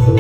1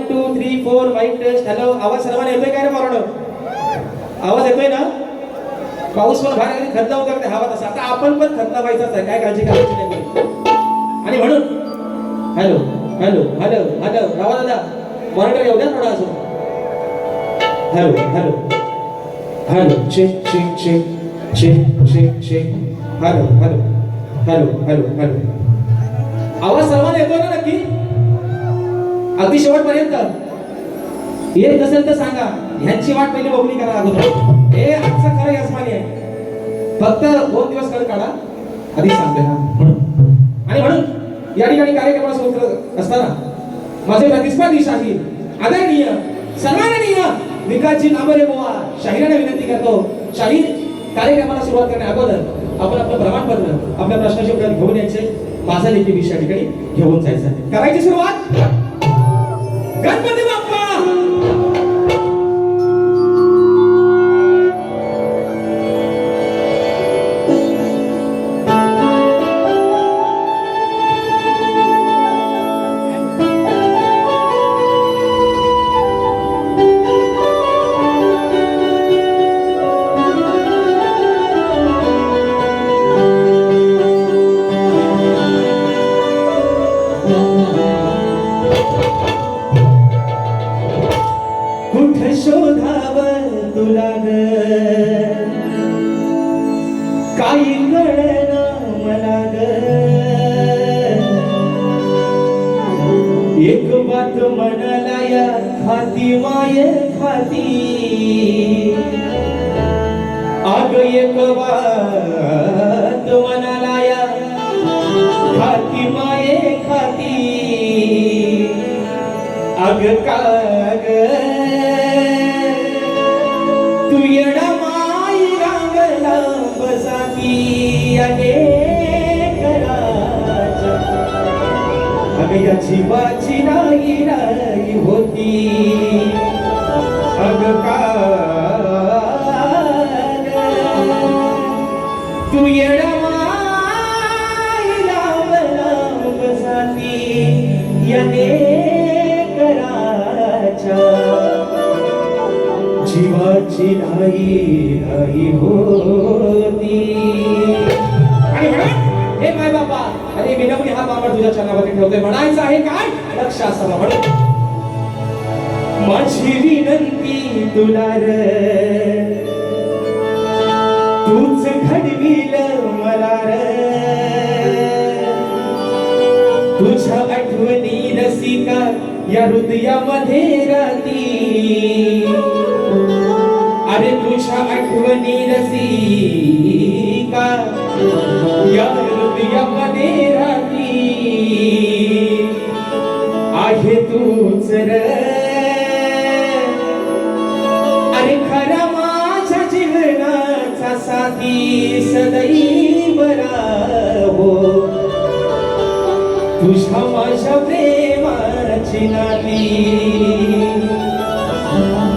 2 3 4 mic taste. Hello, आवाज सर्वांना येतोय काय रे पोरांनो? आवाज येतोय ना? पाऊस पण बाहेर खंत उतरते हवा तसा. आता आपण पण खंत व्हायचाच आहे, काय काळजी करायची नाही. आणि म्हणून हॅलो हॅलो हॅलो हॅलो रावा दादा मॉनिटर येऊ द्या थोडा अजून. Hello hello hello check check check check check check. Hello hello hello hello hello. आवाज सर्वांना येतोय ना नक्की? अगदी शेवटपर्यंत येत नसेल तर सांगा. ह्यांची वाट पहिली बघणी करा अगोदर. हे आजचं खरं यजमानी आहे. फक्त 2 दिवस काळ काढा, आधीच सांगते ना. आणि म्हणून या ठिकाणी कार्यक्रमाला सुरू करत असताना माझे प्रतिस्पर्धी शाहीर आदरणीय सन्माननीय विकासजी नांबरे बुवा शाहिराने विनंती करतो. शाहीर कार्यक्रमाला सुरुवात करण्या अगोदर आपण आपलं प्रमाणपत्र आपल्या प्रश्नाचे उत्तर घेऊन यायचे. माझा देखील विषय ठिकाणी घेऊन जायचं आहे. करायची सुरुवात. गणपती बाप्पा. तुला ग काही कळना मला ग एक बात म्हणाला या खाती माय खाती अग एक बात म्हणाला या खाती माये खाती अग काग तू येडा माई रांगला बसाती अनेक राजा अग या जीवाची नाही नाही होती अग काग तू येडा माई रांगला बसाती अनेक राजा जीवाची नाही नाही होती. आणि म्हणून हे माय बाबा अरे विनवणी हा बाबा तुझ्या चरणावरती ठेवतोय म्हणायचं आहे काय लक्ष असावा म्हणून माझी विनंती तुला रे तूच घडविल मला रे तुझ्या आठवणी रसिका या हृदयामध्ये राहती अरे तुझ्या आठवणी रसिका या हृदयामध्ये राहती आहे तूच रे अरे खरा माझ्या जीवनाचा साथी सदैव राहो तुझ्या माझ्या प्रेमाची नाती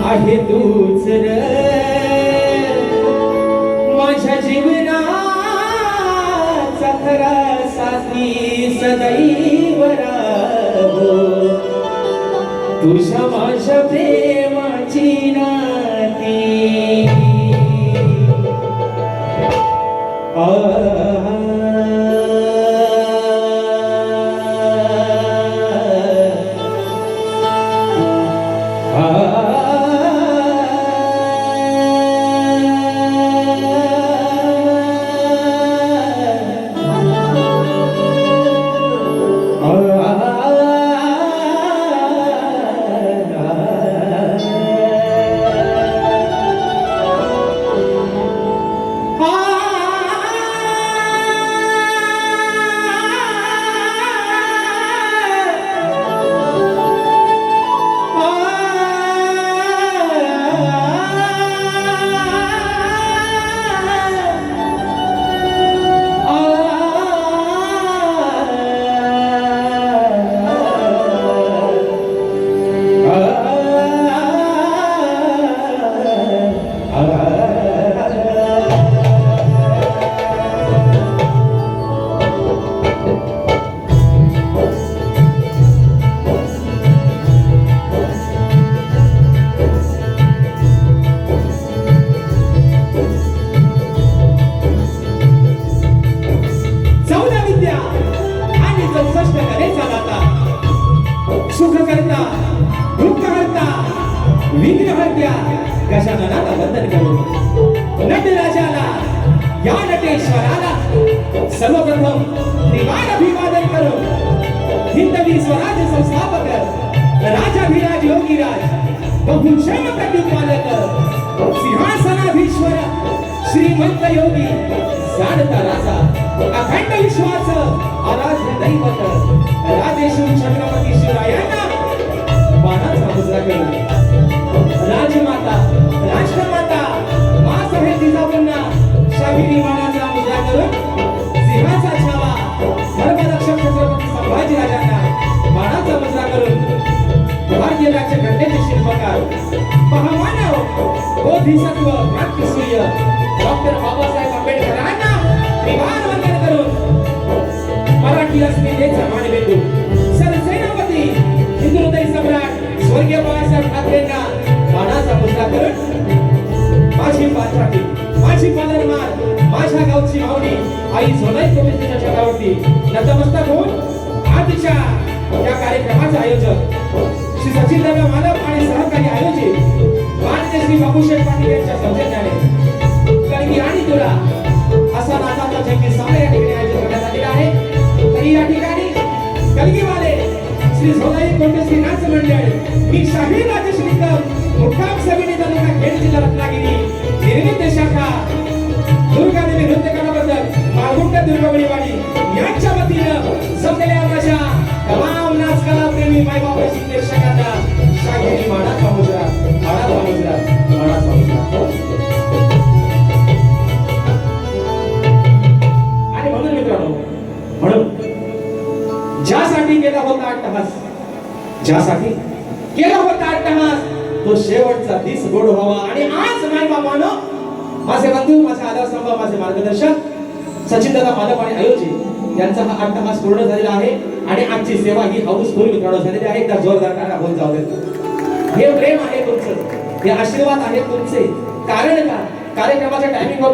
आहे तूच रे माझ्या जीवनाचा खरा साथी सदैव राहो तुझ्या माझ्या प्रेमाची नाती विघ्नहर्त्या गजाननाला वंदन करू नटराजाला या नटेश्वराला सर्वप्रथम त्रिवार अभिवादन करू हिंदवी स्वराज्य संस्थापक राजाधिराज योगीराज बहुक्षम प्रतिपालक सिंहासनाधीश्वर श्रीमंत योगी जाणता राजा अखंड विश्वास आराध्य दैवत राजेश्वर छत्रपती शिवरायांना मानाचा मुजरा करू राजमाता राष्ट्रमाता मा साहेब जिजाऊंना शाहिरी मानाचा मुजरा करून सिंहाचा छावा धर्मरक्षक छत्रपती संभाजी राजांना मानाचा मुजरा करून भारतीय राज्यघटनेचे शिल्पकार महामानव बोधिसत्व क्रांतिसूर्य डॉक्टर बाबासाहेब आंबेडकरांना त्रिवार वंदन करून मराठी अस्मितेचा मानबिंदू सरसेनापती हिंदू हृदय सम्राट स्वर्गीय बाळासाहेब ठाकरेंना मानाचा मुजरा करून माझी पाठराखी माझी पालनमार माझ्या गावची मावणी आई सोनाई कोविंदच्या छतावरती नतमस्तक होऊन आजच्या या कार्यक्रमाचे आयोजक श्री सचिन दादा मालक आणि सहकारी आयोजित मान्य श्री बापूशेठ पाटील यांच्या सौजन्याने कणगी आणि तुला असा नाचाचा जंगी सामना या ठिकाणी आयोजित करण्यात आलेला आहे. तरी या ठिकाणी कणगीवाले श्री झोलाई कोटेश्री नाच मंडळ ही शाही राजश्री मुक्काम समिती तालुका खेड जिल्हा रत्नागिरी निर्मित शाखा दुर्गादेवी नृत्य कलाबद्दल मालगुंड दुर्गावळीवाडी यांच्या वतीनं जमलेल्या माझ्या तमाम नाचकला प्रेमी मायबापाची प्रेक्षकांना शाहिरी माडा समुद्रा आणि म्हणून मित्रांनो, म्हणून ज्यासाठी केला होता अट्टहास, ज्यासाठी केला होता अट्टहास, तो शेवटचा दिस गोड व्हावा. आणि आज मायबापानं, माझे बंधू, माझे आधारस्तंभ, माझे मार्गदर्शक सचिनदादा मालक आणि आयोजित यांचा हा अट्टहास पूर्ण झालेला आहे. आणि आजची सेवा ही हाऊसफुल मित्रांनो झालेली आहे. तर जोरदार टाळ्या होऊन जाऊ देत. हे प्रेम आहे तुमचं, हे आशीर्वाद आहे तुमचे. कारण का कार्यक्रमाच्या टायमिंग वर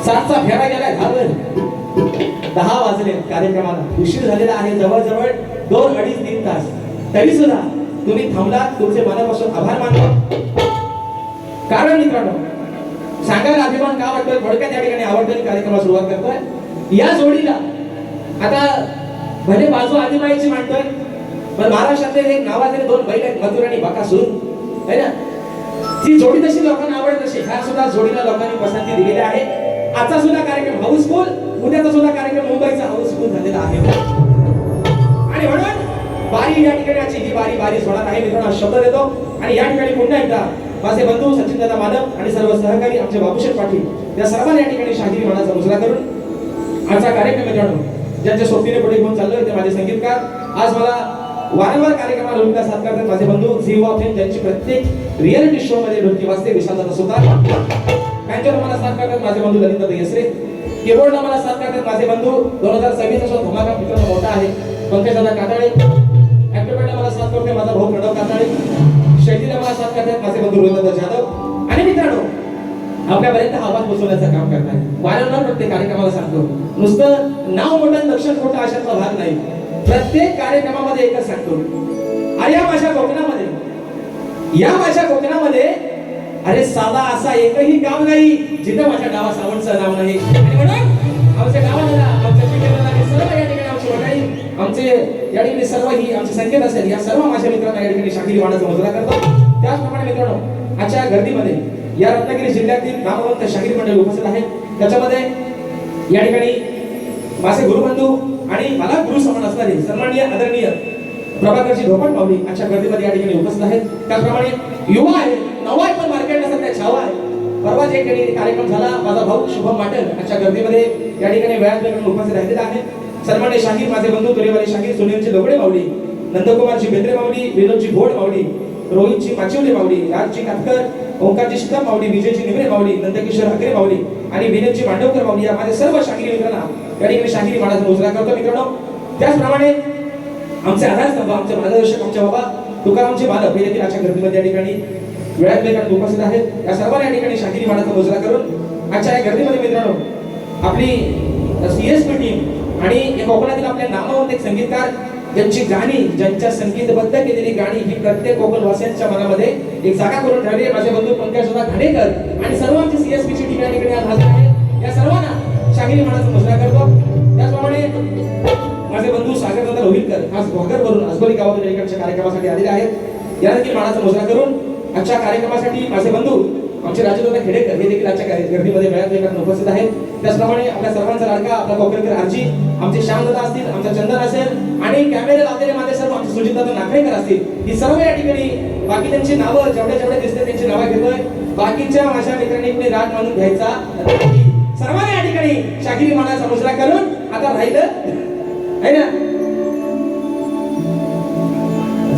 7चा फेरा गेलाय, 10 वाजले कार्यक्रमाला. उशीर झालेला आहे, जवळजवळ 2-2.5-3 तास. तरी सुद्धा तुम्ही थांबलात, तुमचे मनापासून आभार मानतो. कारण मित्रांनो, सांगायला अभिमान का वाटतोय, थोडक्यात या ठिकाणी आवडलेल्या कार्यक्रमाला सुरुवात करतोय. या जोडीला आता भले बाजू आदिमाईची मांडतोय, पण महाराष्ट्रातले एक नावाजलेले 2 बैल आहेत, मथुर आणि बकासूर, है ना. ती जोडी तशी लोकांना आवडत अशी, ह्या सुद्धा जोडीला लोकांनी पसंती दिलेली आहे. आजचा सुद्धा कार्यक्रम हाऊसफुल, उद्याचा सुद्धा कार्यक्रम मुंबईचा हाऊसफुल झालेला आहे. आणि म्हणून बारी या ठिकाणी ही बारी होणार आहे मित्रांनो, शब्द देतो. आणि या ठिकाणी पुन्हा एकदा माझे बंधू सचिनदादा मालक आणि सर्व सहकारी आमचे बापूशेठ पाटील या सर्वांना या ठिकाणी शाहिरी मानाचा मुजरा करून आजचा कार्यक्रम मित्रांनो ज्यांच्या सोबतीने पुढे घेऊन चाललोय ते माझे संगीतकार. आज मला वारंवार कार्यक्रमाला भूमिका साथ करतात माझे बंधू झी ऑफ फेम, ज्यांची प्रत्येक रियालिटी शो मध्ये ढोलकी वाजते, विशालदादा सुतार. त्यांच्यावर मला साथ करतात माझे बंधू ललितदादा येसरे. कीबोर्डला मला साथ करतात माझे बंधू 2026 चा धमाका मित्रांनो मोठा आहे पंकजदादा काताळे. ऍक्टिव्हला मला साथ करते माझा भाऊ प्रणव काताळे. शैलीला मला साथ करतात माझे बंधू रोहितदादा जाधव. आणि मित्रांनो, आपल्यापर्यंत आवाज पोहोचवण्याचं काम करतात. वारंवार प्रत्येक कार्यक्रमाला सांगतो, नुसतं नाव मोठं लक्षण खोटं अशातला भाग नाही. प्रत्येक कार्यक्रमामध्ये एकच सांगतो, या माझ्या कोकणामध्ये अरे साधा असा एकही गाव नाही जिथे माझ्या गावा सावंतचं नाव नाही. आणि म्हणून आमच्या गावाला, आमच्या पिढीला सर्व या ठिकाणी आमची वडाई, आमचे या ठिकाणी सर्व ही आमचे संकेत असेल, या सर्व माझ्या मित्रांना या ठिकाणी शाहिरी वाणाचा मुजरा करतो. त्याचप्रमाणे मित्रांनो, आजच्या गर्दीमध्ये या रत्नागिरी जिल्ह्यातील नामवंत शाहीर मंडळ उपस्थित आहेत. त्याच्यामध्ये या ठिकाणी माझे गुरुबंधू आणि मला गुरु समान असणारे सन्माननीय आदरणीय प्रभाकरजी धोपण पावली आजच्या गर्दीमध्ये या ठिकाणी उपस्थित आहेत. त्याचप्रमाणे युवा आहे, नवा आहे, पण मार्केटला सध्या छावा आहे. परवा जे कार्यक्रम झाला, माझा भाऊ शुभम माटल आजच्या गर्दीमध्ये या ठिकाणी वेळात वेळ उपस्थित राहिलेला आहे. सन्माननीय शाहीर माझे बंधू तुरेवाले शाहीर सुनीलजी लोगडे मावली, नंदकुमारजी बेंद्रे मावली, विनोदजी भोड मावली, रोहितजी माचिवले मावली, राजजी कातकर, ओंकारजी शिताब मावली, विजयजी निमरे मावली, नंदकिशोर हकरे मावली आणि विनोदजी मांडवकर मावली या माझे सर्व शाहिरी मित्रांना या ठिकाणी शाहिरी मानाचा मुजरा करतो मित्रांनो. त्याचप्रमाणे आमचे आधारस्तंभ, आमचे मार्गदर्शक, आमचे बाबा तुकारामजी बालक हे देखील आजच्या गर्दीमध्ये या ठिकाणी वेळात वेळात उपस्थित आहेत. या सर्वांना या ठिकाणी शाहिरी मानाचा मुजरा करून आजच्या या गर्दीमध्ये मित्रांनो आपली सीएसपी टीम आणि कोकणातील आपल्या नामवंत एक संगीतकार ज्यांची गाणी, ज्यांच्या संगीतबद्ध केलेली गाणी ही प्रत्येक कोकणवासियांच्या मनामध्ये एक जागा करून ठेवली आहे. माझे बंधू पंकजदादा घाणेकर आणि सर्व आमची सीएसपी ची टीम या ठिकाणी आज हजर आहे. या सर्वांना शाहिरी मानाचा मुजरा करतो. त्याचप्रमाणे माझे बंधू सागरदादा रोहितकर आज भोकरवरून आजबोली गावातून इकडच्या कार्यक्रमासाठी आलेले आहेत. या देखील मानाचा मुजरा करून आजच्या कार्यक्रमासाठी माझे बंधू आमचे राजदादा खेडेकर हे देखील आजच्या गर्दीमध्ये वेळात वेळात उपस्थित आहेत. त्याचप्रमाणे आपल्या सर्वांचा लाडका आपला कोकणकर आरजी, आमचे श्यामदादा असतील, आमचा चंदन असेल आणि कॅमेरे लावलेले माझे सर्व आमचे सुजितदादा नागरेकर असतील, ही सर्व या ठिकाणी बाकी त्यांची नावं जेवढे दिसते त्यांची नावं घेतोय. बाकीच्या माझ्या मित्रांनी कुणी राग मानून घ्यायचा नाही. सर्वांना या ठिकाणी शाहिरी मानाचा मुजरा करून आता राहिलं आहे ना,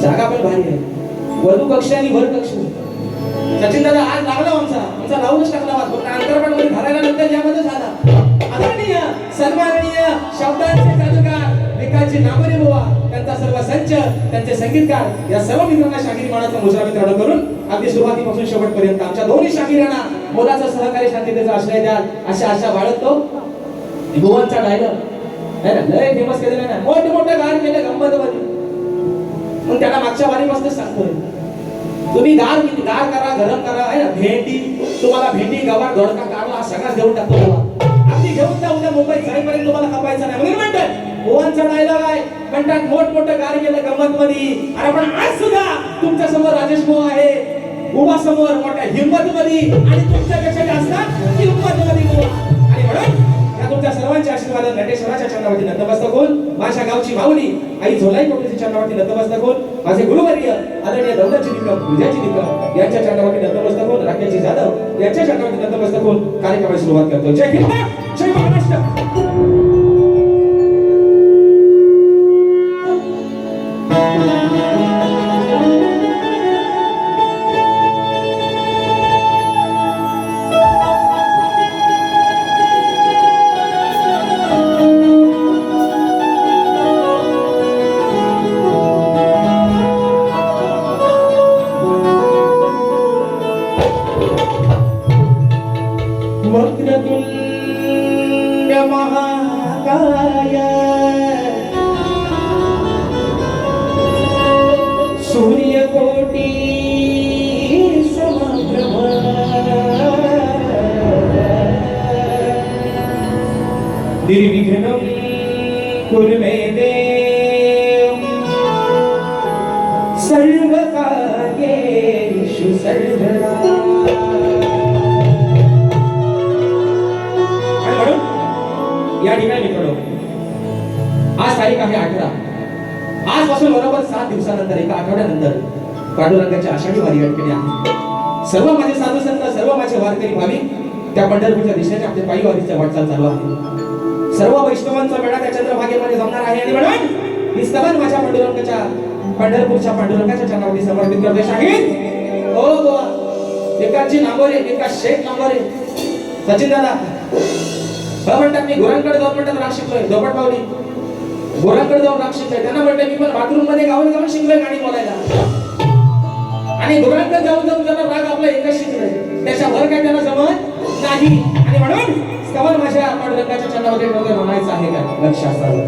जागा पण भारी आहे, वधू कक्ष आणि वर कक्ष. सचिन दादा आज लागला आमचा लावूनच टाकला वाद, फक्त अंतरपण मध्ये भरायला नंतर यामध्ये झाला. आदरणीय सन्माननीय शब्दांचे जादूगार विकासजी नामरे बुवा, त्यांचा सर्व संच, त्यांचे संगीतकार या सर्व मित्रांना शाहिरी मानाचा मुजरा मित्रांनो करून अगदी सुरुवातीपासून शेवटपर्यंत आमच्या दोन्ही शाहिरांना मोलाचा सहकार्य शांततेचा आश्रय द्याल अशा आशा बाळगतो. भुवनचा डायलॉग है ना, लय फेमस केलेला ना, मोठं गार केलं गंमत मध्ये. मग त्याला मागच्या वारीपासूनच सांगतोय, तुम्ही गार गार करा गरम करा आहे ना भेंडी तुम्हाला भेंडी गवार दोडका कारला सगळा देऊन टाकतो अगदी घेऊन जा उद्या मुंबईत जाईपर्यंत तुम्हाला खपायचं नाही म्हणून म्हणतात ओवांचा डायलॉग आहे म्हणतात मोठमोठं गार गेलं गंमत मध्ये अरे पण आज सुद्धा तुमच्या समोर राजेश भाऊ आहे उभा समोर मोठ्या हिंमत मध्ये आणि तुमच्यापेक्षा जास्त हिंमत मध्ये आणि म्हणून या तुमच्या सर्वांच्या आशीर्वादाने नटेश्वराच्या चरणावरती नतमस्तक होऊन माझ्या गावची माऊली आई झोलाई कोटेची चरणावरती नतमस्तक होऊन माझे गुरुवर्य आदरणीय दौलतजी निकम विजयजी निकम यांच्या चरणावरती नतमस्तक होऊन राकेशजी जाधव यांच्या चरणावरती नतमस्तक होऊन कार्यक्रमाची सुरुवात करतो जय हिंद जय महाराष्ट्र वक्रतुंड महाकाय सूर्यकोटि समप्रभ निर्विघ्नं कुरु मे देव सर्वकार्येषु सर्वदा या ठिकाणी मित्रांनो आज तारीख आहे 18 आजपासून बरोबर 7 दिवसानंतर एका आठवड्यानंतर पांडुरंगाची आषाढी वारी या ठिकाणी आहे सर्व माझे साधू संत सर्व माझे वारकरी भाविक त्या पंढरपूरच्या दिशेने आपल्या पायी वारीच्या वाटचाल चालू आहे सर्व वैष्णवांचा मेळा त्या चंद्रभागेमध्ये जमणार आहे आणि म्हणून मी स्तवन माझ्या पांडुरंगाच्या पंढरपूरच्या पांडुरंगाच्या चरणावरती समर्पित करते शाहीर ओ गोवा एकाची नांगोरे एका शेख नांगोरे सचिन दादा म्हणतात मी गुरांकडे जाऊन म्हणतात राग शिकलोय दोपट पावली गुरांकडे जाऊन राग शिकलोय त्यांना म्हटलं मी पण बाथरूम मध्ये गाऊन शिकलोय गाणी बोलायला आणि गुरांकडे जाऊन त्यांना राग आपला एकच शिकलोय त्याच्यावर काय त्यांना जमत नाही आणि म्हणून स्तवन माझ्या पांडुरंगाच्या चरणामध्ये म्हणायचं आहे का लक्ष असावं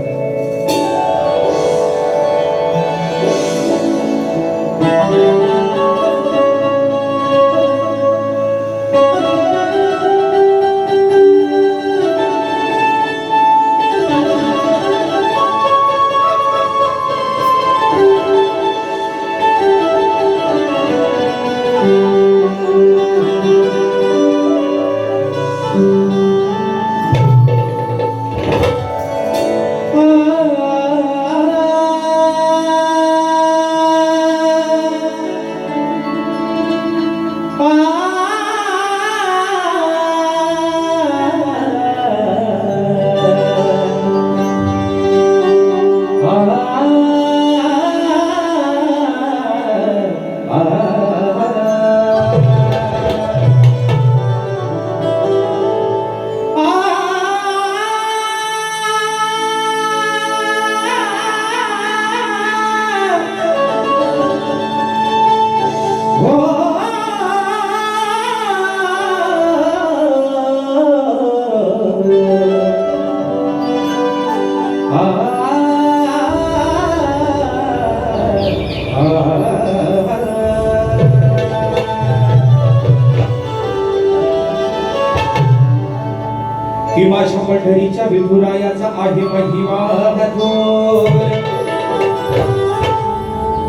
माझ्या पंढरीच्या विठुरायाचा आहे महिमा घोर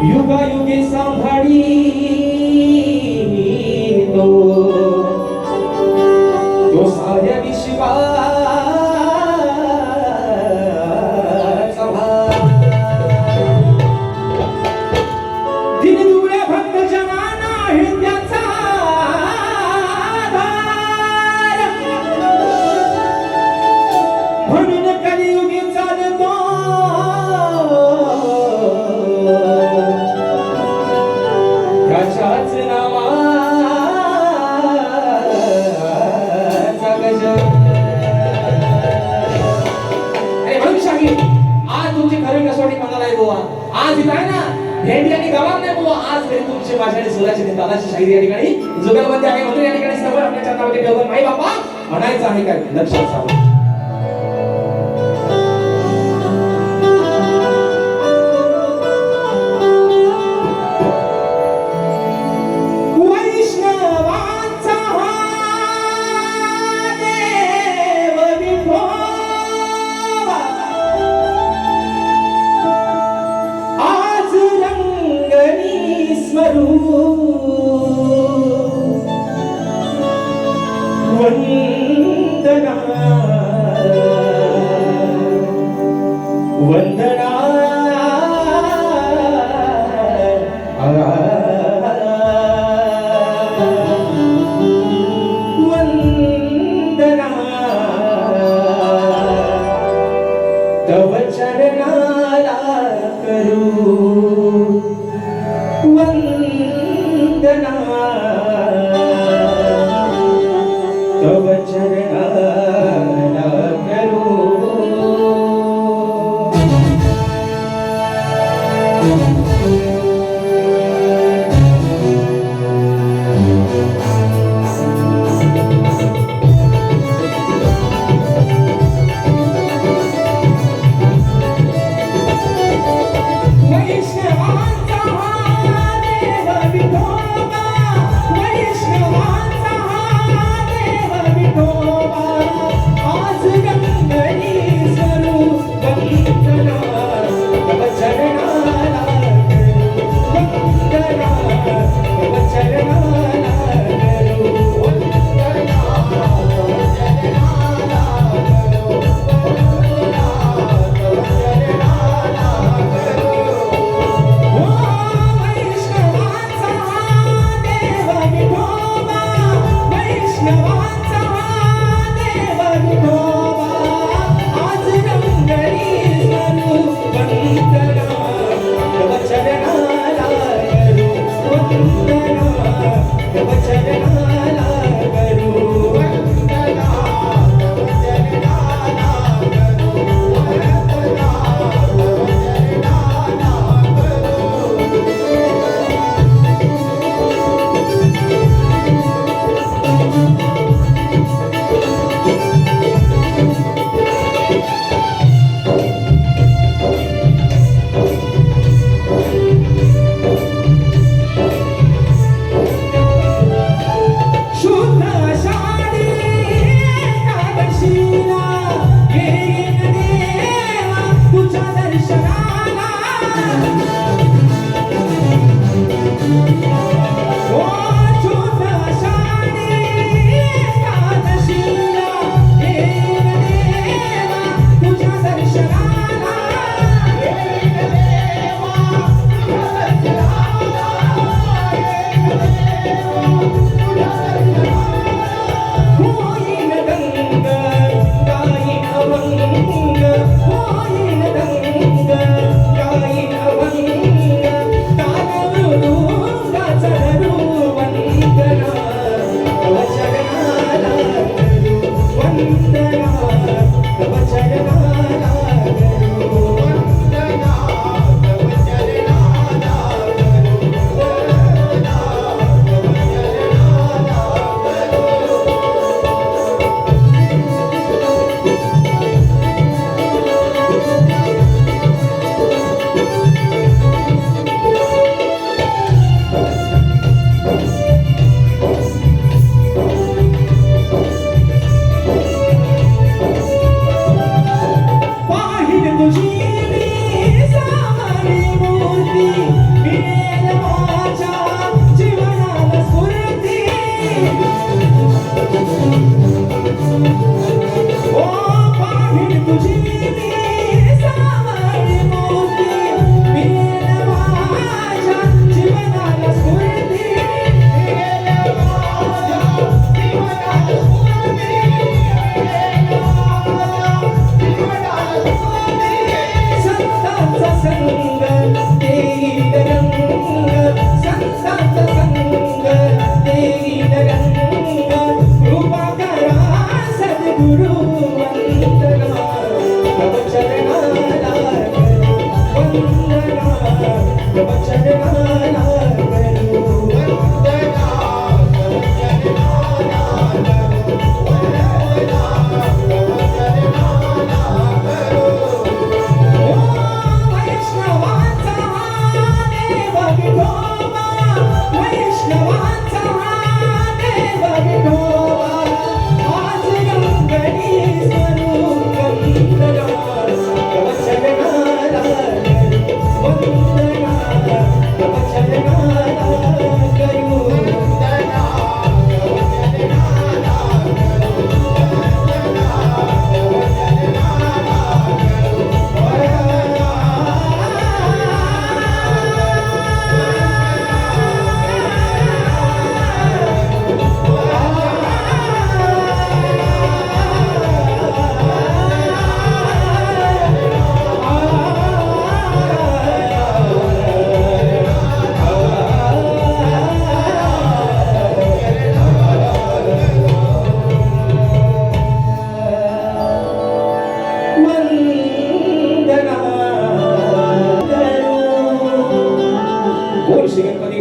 युगायुगे सांभाळी तो साऱ्या विश्वाचा दिन दुबळ्या भक्त जनाना आहे त्याचा म्हणून कलियुगी चालतो त्याच्याच नावाचा गजर अरे म्हणून शाही आज तुमची खरी कसोटी मनाला आहे बुवा आज इथं आहे ना भेंडी आणि गवार नाही बुवा आज तरी तुमची माझ्या आणि सुराची दादाची शाहिरी या ठिकाणी जुगलमध्ये आहे म्हणून या ठिकाणी सगळं आपल्या चरणावरती ठेवून माई बापा म्हणायचं आहे काय लक्षात असावं Why वंदना वंदना तव चरणाला करू वंदना तव चरणाला करू नाही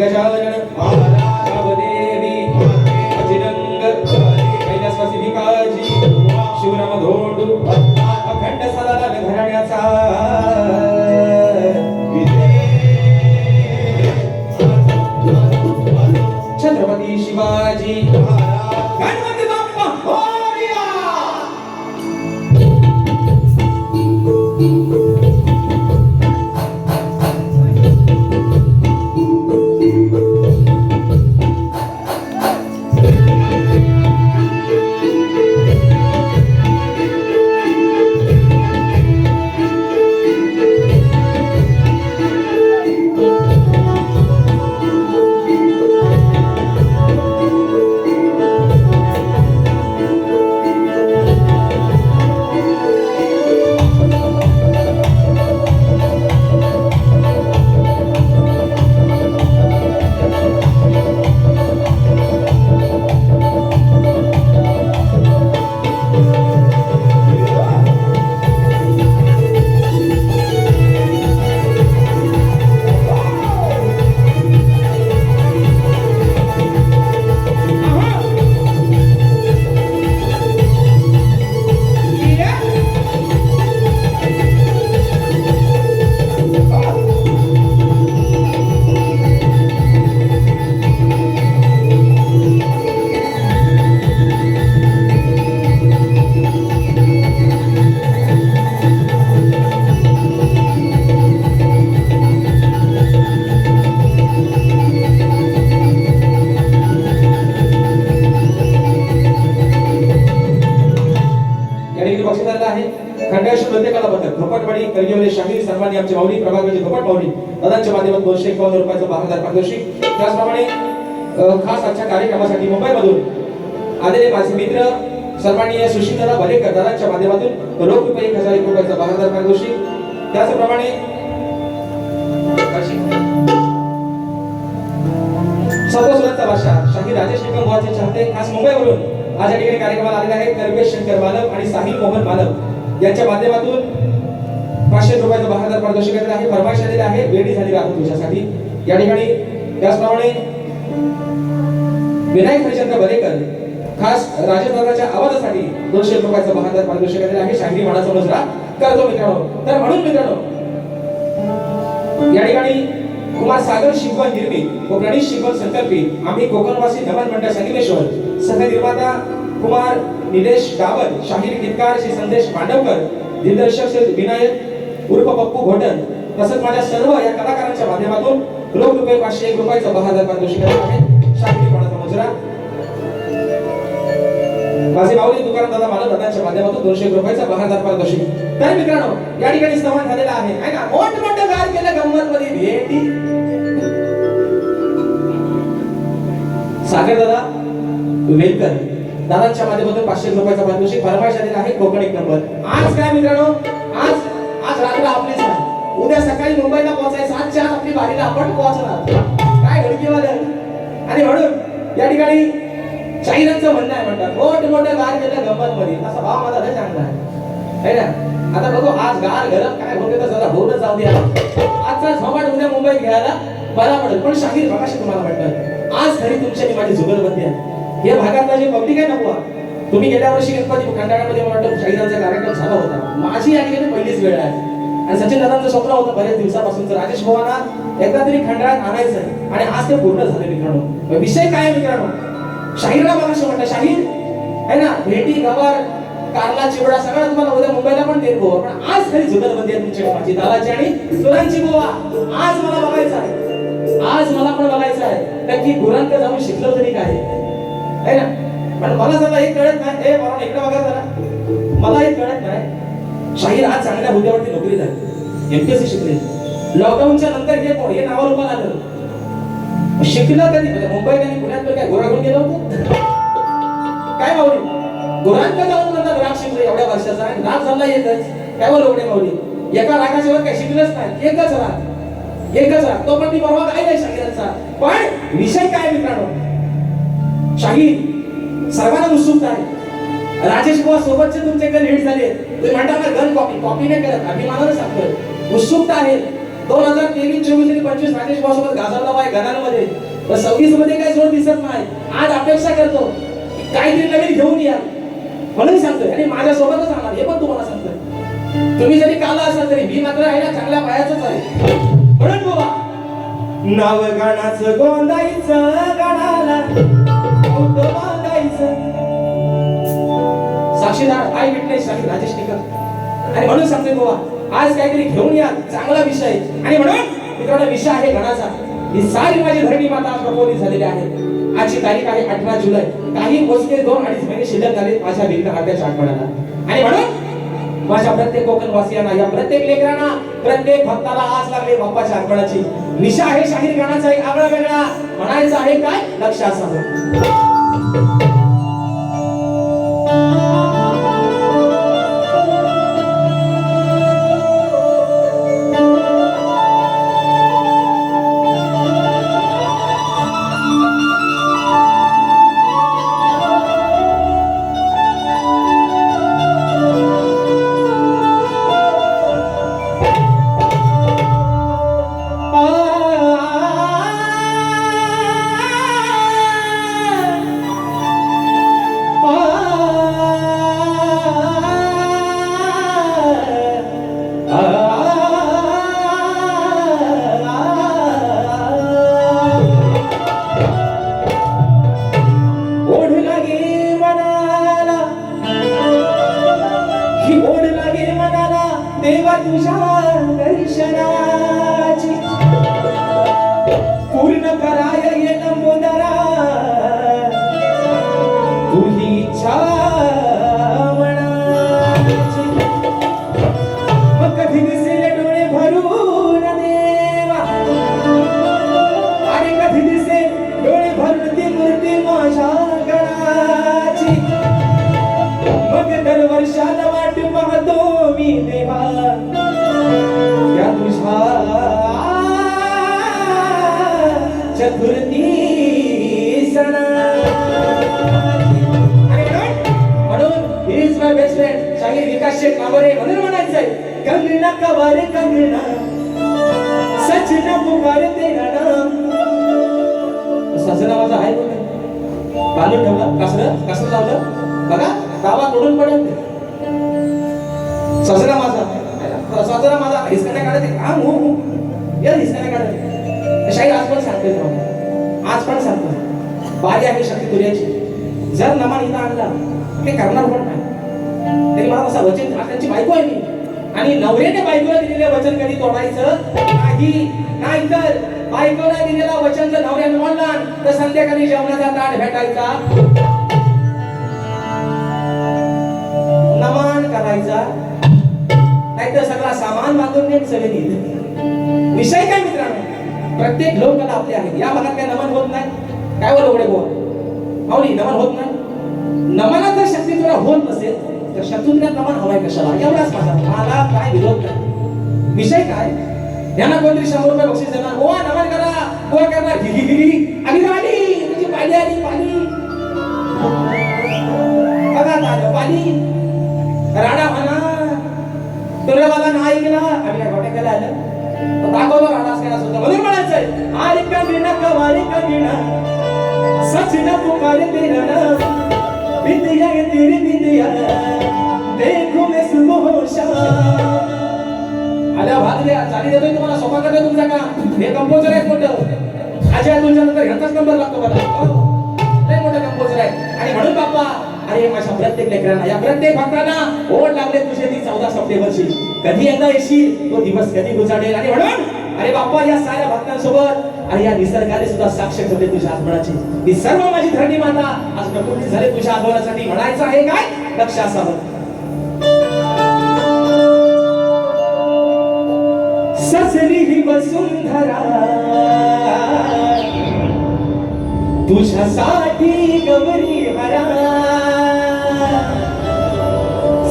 गजानन महाराज अजिरंग कैलासवासी भिकाजी शिवराम धोंडू अखंड सदानंद घराण्याचा छत्रपती शिवाजी गणपती बाप्पा मोरया. खंडेश्वर नृत्य कला पथक धोपटवाडी करगिवले शाहीर सन्मानी आमचे माऊली प्रभागाचे धोपट माऊली दादांच्या माध्यमातून 251 रुपयाचं 12,000 पारितोषिक. त्याचप्रमाणे खास आजच्या कार्यक्रमासाठी मुंबईमधून आलेले माझे मित्र सन्माननीय सुशीलदादा भलेकर दादांच्या माध्यमातून रोख रुपये 1,001 रुपयाचं 12,000 पारितोषिक. त्याचप्रमाणे सदोसुरांचा भाषा शाहीर राजेश निकम बुवाचे चाहते खास मुंबईवरून आज या ठिकाणी कार्यक्रमाला आलेले आहेत कर्वेश शंकर मालव आणि साहिल मोहन मालव यांच्या माध्यमातून 500 रुपयाचं 12,000 पारितोषिक आहे. फरमाईश आलेली आहे वेळी झालेली आहे तुमच्यासाठी या ठिकाणी. त्याचप्रमाणे विनायक हरिचंद्र बरेकर खास राजेशदादाच्या आवाजासाठी 200 रुपयाचं 12,000 पारितोषिक आहे. शाहिरी मानाचा मुजरा करतो मित्रांनो. तर म्हणून मित्रांनो या ठिकाणी कुमार सागर शिकवण निर्मित व प्रणीत शिकवण संकल्पित आम्ही कोकणवासी नमन मंडळ संगमेश्वर सह निर्माता कुमार निलेश डाबर शाहीर गीतकार श्री संदेश मांडवकर दिग्दर्शक श्री विनायक उर्फ पप्पू घोटन तसंच माझ्या सर्व या कलाकारांच्या माध्यमातून रोख रुपये 501 रुपयाचं 12,000 पारितोषिक आहे. शाहीरी मानाचा मुजरा माझे माऊली दुकान दादा मालव दादांच्या माध्यमातून 200 रुपयाचं 12,000 पारितोषिक. तर मित्रांनो या ठिकाणी संवाद झालेला आहे ना. मोठमोठं गार केलं गंमत मध्ये भेटी सागर दादा वेलकर दादांच्या माध्यमातून 500 रुपयाचा पारितोषिक फरमाईश आलेला आहे. कोकण एक नंबर. आज काय मित्रांनो आज रात्र आपलीच नाही. उद्या सकाळी मुंबईला पोहोचायचं. 7च्या आत आपली बारीला आपण पोहोचणार. काय घडकीवाले आणि म्हणून या ठिकाणी शाहिरांचं म्हणणं आहे म्हणतात मोठमोठं गार केलं गंमत मध्ये. असा भाव माझा लय चांगला आहे ना. आता बघू आज गार गरम काय होते तर जरा होऊनच जाऊ द्या. आजचा झोमाट उद्या मुंबईत घ्यायला बरा पडेल. पण शाहीर बघाशी तुम्हाला म्हणतात आज खरी तुमच्यानी माझी जुगलबंदी आहे. या भागातला जे पब्लिक आहे ना तुम्ही गेल्या वर्षी गणपती खंडाळ्यामध्ये मला वाटतं शाहिरांचा कार्यक्रम झाला होता. माझी या ठिकाणी पहिलीच वेळ आहे आणि सचिन दादांचं स्वप्न होतं बऱ्याच दिवसापासून राजेश भावांना एकदा तरी खंडाळ्यात आणायचं आणि आज ते पूर्ण झाले मित्रांनो. विषय काय आहे मित्रांनो शाहीरला बघाशी म्हणतात शाहीर आहे ना भेटी गवार कारला चिवडा सगळं तुम्हाला उद्या मुंबईला पण देत गो. पण आज खरी जुगलबंदी आहे तुमची माझी दादाची आणि सुरांची गोवा. आज मला बघायचं आहे. आज मला पण बघायचं आहे नक्की गुरांक जाऊन शिकलो तरी काय आहे ना. पण मला जरा एक कळत नाही. ए मला इकडे बघा जरा मला एक कळत नाही. शाहीर आज चांगल्या हुद्द्यावरती नोकरी झाली. एमपीएससी शिकले. लॉकडाऊनच्या नंतर हे नावारूपाला आलं. शिकलं कधी म्हणजे मुंबईत आणि पुण्यात काय गोरा घेऊन गेलो होतो काय माऊली. गुरांक जाऊन म्हणतात राग शिकले एवढ्या वर्षाचा आणि राग झाला येतच काय बोल एवढे माऊली. एका रागाशिवाय काही शिकलंच नाही. एकच राग तो पण ती परवा काय नाही शाहिरांचा. पण विषय काय मित्रांनो शाहीर सर्वांना उत्सुकता आहे. राजेश बुवा सोबतचे तुमचे गण हिट झाले. तुम्ही म्हणता ना गन कॉपी नाही करत अभिमानाने सांगतोय. उत्सुकता आहे 2023, 24 आणि 25 राजेश बुवा सोबत गाजरला बाय गणांमध्ये तर 26 मध्ये काही जोड दिसत नाही. आज अपेक्षा करतो की काहीतरी नवीन घेऊन या, म्हणून सांगतोय. आणि माझ्यासोबतच राहणार हे पण तुम्हाला सांगतोय. तुम्ही जरी काला असाल तरी मी मात्र आहे ना चांगल्या पायाचंच आहे. म्हणून बाबा नाव गाण्याचं गोंदायचं, गाण्याला कौत बांधायचं. साक्षीदार आय विटनेस शाहीर राजेश टिकर. आणि म्हणून सांगतोय बाबा आज काहीतरी घेऊन या, चांगला विषय. आणि म्हणून मित्रांनो विषय आहे गणाचा. ही सारी माझी धरणी माता आज प्रबोधित झालेली आहे. आजची तारीख आहे 18 जुलै. काही मोजके 2-2.5 महिने शिल्लक झाले माझ्या विघ्न हार्ट्याच्या आठवड्याला. आणि म्हणून माझ्या प्रत्येक कोकणवासियांना, या प्रत्येक लेकरांना, प्रत्येक भक्ताला आज लागले बाप्पाच्या आठवड्याची. निशा आहे शाहीर गाण्याचा एक आगळा वेगळा. म्हणायचं आहे काय लक्ष असावं. देवा तुझ्या दर्शनाची पूर्ण कराय ये नमोदरा तुही इच्छा मनाची. मग कधी दिसेल डोळे भरून देवा, आणि कधी दिसेल डोळे भरून ती मूर्ती माझ्या गणाची. मग दरवर्षाला वाट पाहतो मी देवा या तुझ्या चतुर्थी सणा. म्हणून इज माय बेस्ट फ्रेंड शाहीर विकास शेठ कांबरे. म्हणून म्हणायचंय कंगना कवार कंगना सच न पुकार तेरा नाम. सजना माझा आहे बघ, बांधून ठेवला कसं कसं लावलं बघा, दावा तोडून पडेल. सजना माझा हिसकाने काढते. हा हो हो या हिसकाने काढते. शाहीर आज पण सांगते, आज पण सांगतो बारी आहे शक्ती तुर्याची. जर नमान इथं आणला ते करणार पण नाही. तरी मला असा वचन, त्यांची बायको आहे मी, आणि नवऱ्याने बायकोला दिलेले वचन कधी तोडायचं नाही. नाही तर बायकोला दिलेला वचन जर नवऱ्याने मोडला तर संध्याकाळी जेवणाचा ताट भेटायचा, नमान करायचा, नाहीतर सगळा सामान बांधून नेम सगळे नेत. विषय काय मित्रांनो, प्रत्येक लोकांना आपले आहे. या भागात काय नमन होत नाही काय बोल एवढे बोल माऊली, नमन होत नाही. नमनात जर शक्ती तुला होत नसेल तर शत्रूला नमन हवाय कशाला, एवढाच माझा, मला काय विरोध नाही. विषय काय, यांना कोणतरी 100 रुपये बक्षीस देणार, गोवा नमन करा, गोवा करणार गिरी आणि राणी तुझी पाणी आली पाणी बघा पाणी राणा म्हणा तुला मला नाही केला आम्ही काय गोट्या केला आलं दाखवतो राणास केला सुद्धा. म्हणून म्हणायचंय आरे कविना कवारे कविना सच न पुकारे तेरा नाम बिंदिया ये तेरी बिंदिया देखो मैं सुबह शाम. आल्या भागल्या चाली देतोय तुम्हाला, सोपा करतोय तुमचा काम. हे कंपोजर आहेत मोठं, अजय तुमच्या नंतर ह्यांचाच नंबर लागतो मला, लय मोठं कंपोजर आहे. आणि म्हणून बाप्पा अरे माझ्या प्रत्येक लेकरांना, या प्रत्येक भक्तांना ओढ लागले तुझे ती 14 सप्टेंबरची. कधी एकदा येशील तो दिवस कधी गुजारेल. आणि म्हणून अरे बाप्पा या साऱ्या भक्तांसोबत आणि या निसर्गाने सुद्धा साक्ष ठेवले तुझ्या आगमनाची. ही सर्व माझी धरणी माता आज प्रकृती झाले तुझ्या आगमनासाठी. म्हणायचं आहे काय लक्ष असावं. ससरी ही वसुंधरा तुझ्यासाठी गौरी हरा,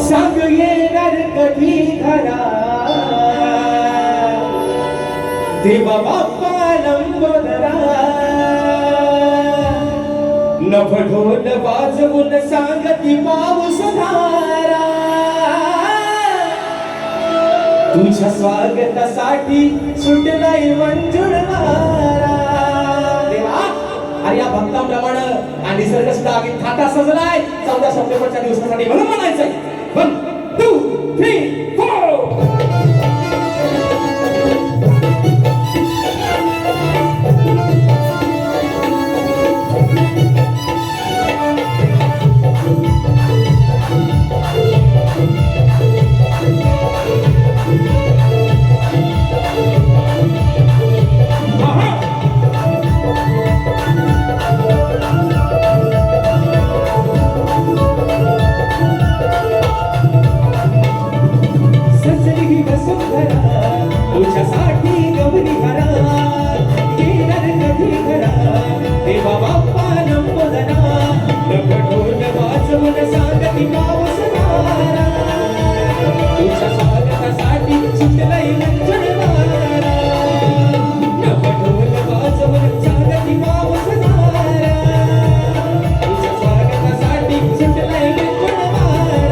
सांग येणार कधी घरा देवा बाप्पा लंबोदरा. नभ ढोल वाजवून सांगती पाऊस धारा, तुझ्या स्वागतासाठी सुटलाय मंजूर वारा. देवा भक्ताप्रमाणे आणि निसर्ग सुद्धा आगीत खाता सजलाय 14 सप्टेंबरच्या दिवसासाठी म्हणून म्हणायचंय 1 2 3 4 सजली वसुंधरा तुझ्यासाठी गौरी घरा येणार कधी घरा देवा बाप्पा नंबोदरा ढोल वाजवून सांगती पाऊस धारा तुझ्या स्वागतासाठी सुटलंय मंजुळ वारा ढोल वाजवून सांगती पाऊस धारा तुझ्या स्वागतासाठी सुटलंय मंजुळ वारा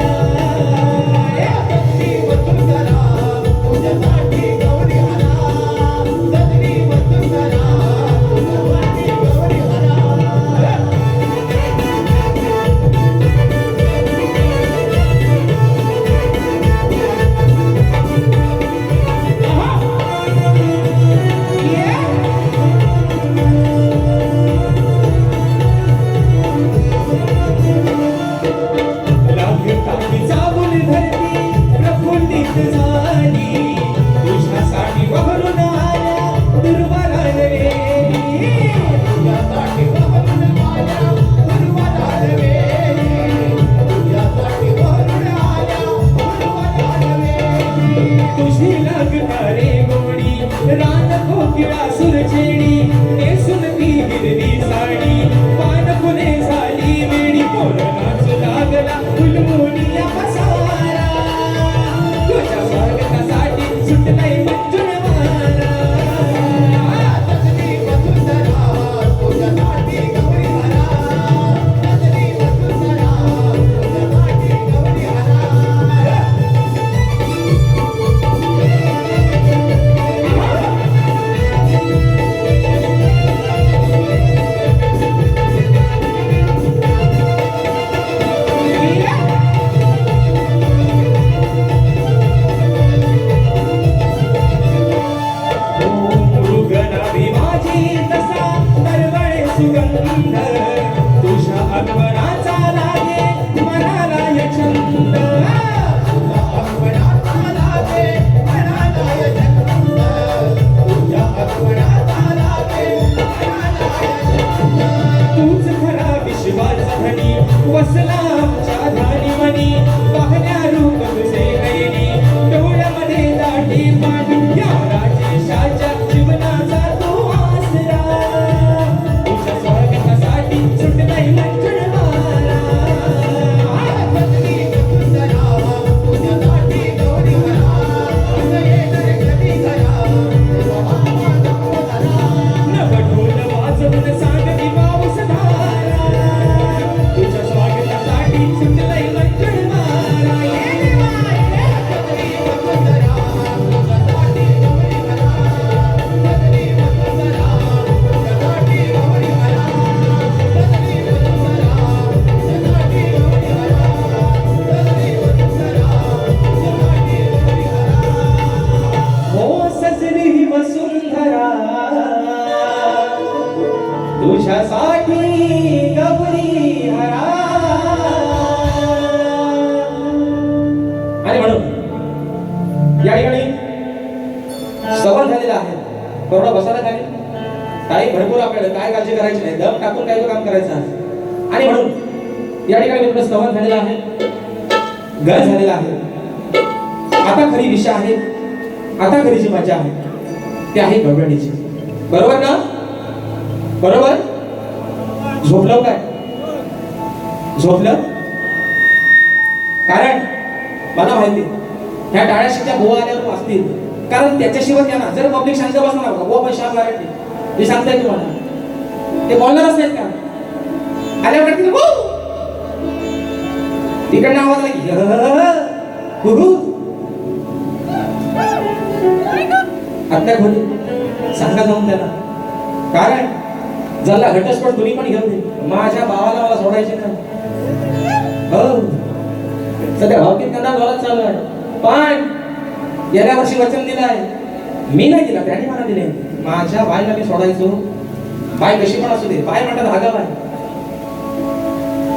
तुझ्यासाठी गौरी हरा. आणि म्हणून या ठिकाणी सवय झालेला आहे. बरोबर बसायला खाली काही भरपूर आपल्याला काय काळजी करायची नाही, दम टाकून काही काम करायचं आहे. आणि म्हणून या ठिकाणी मित्र सवय झालेला आहे, घर झालेला आहे. आता खरी दिशा आहे, आता खरी जी मजा आहे ती आहे गवळणीची. बरोबर ना? बरोबर. झोपलं काय? झोपलं? कारण मला माहिती ह्या टाळ्याशीच्या बोवा आल्यावर वाचतील, कारण त्याच्याशिवाय त्यांना जर पब्लिक शांत बसणार ना बोवा पण शांत गॅरंटी मी सांगताय तुम्हाला, ते बोलणारच नाहीत का? आल्यावर करतील हो तिकडनं आवाज आत्ता खोली सांगा जाऊन त्यांना. कारण झाला घटस्फोट तुम्ही पण घेऊन दे, माझ्या भावाला मला सोडायचे नाही. हो सध्या भावकीत गंधा जोरात चालू आहे, पण गेल्या वर्षी वचन दिलं आहे, मी नाही दिला, त्याने मला दिले. माझ्या बायला मी सोडायचो, बाय कशी पण असू दे, बाय म्हणतात आगाव आहे.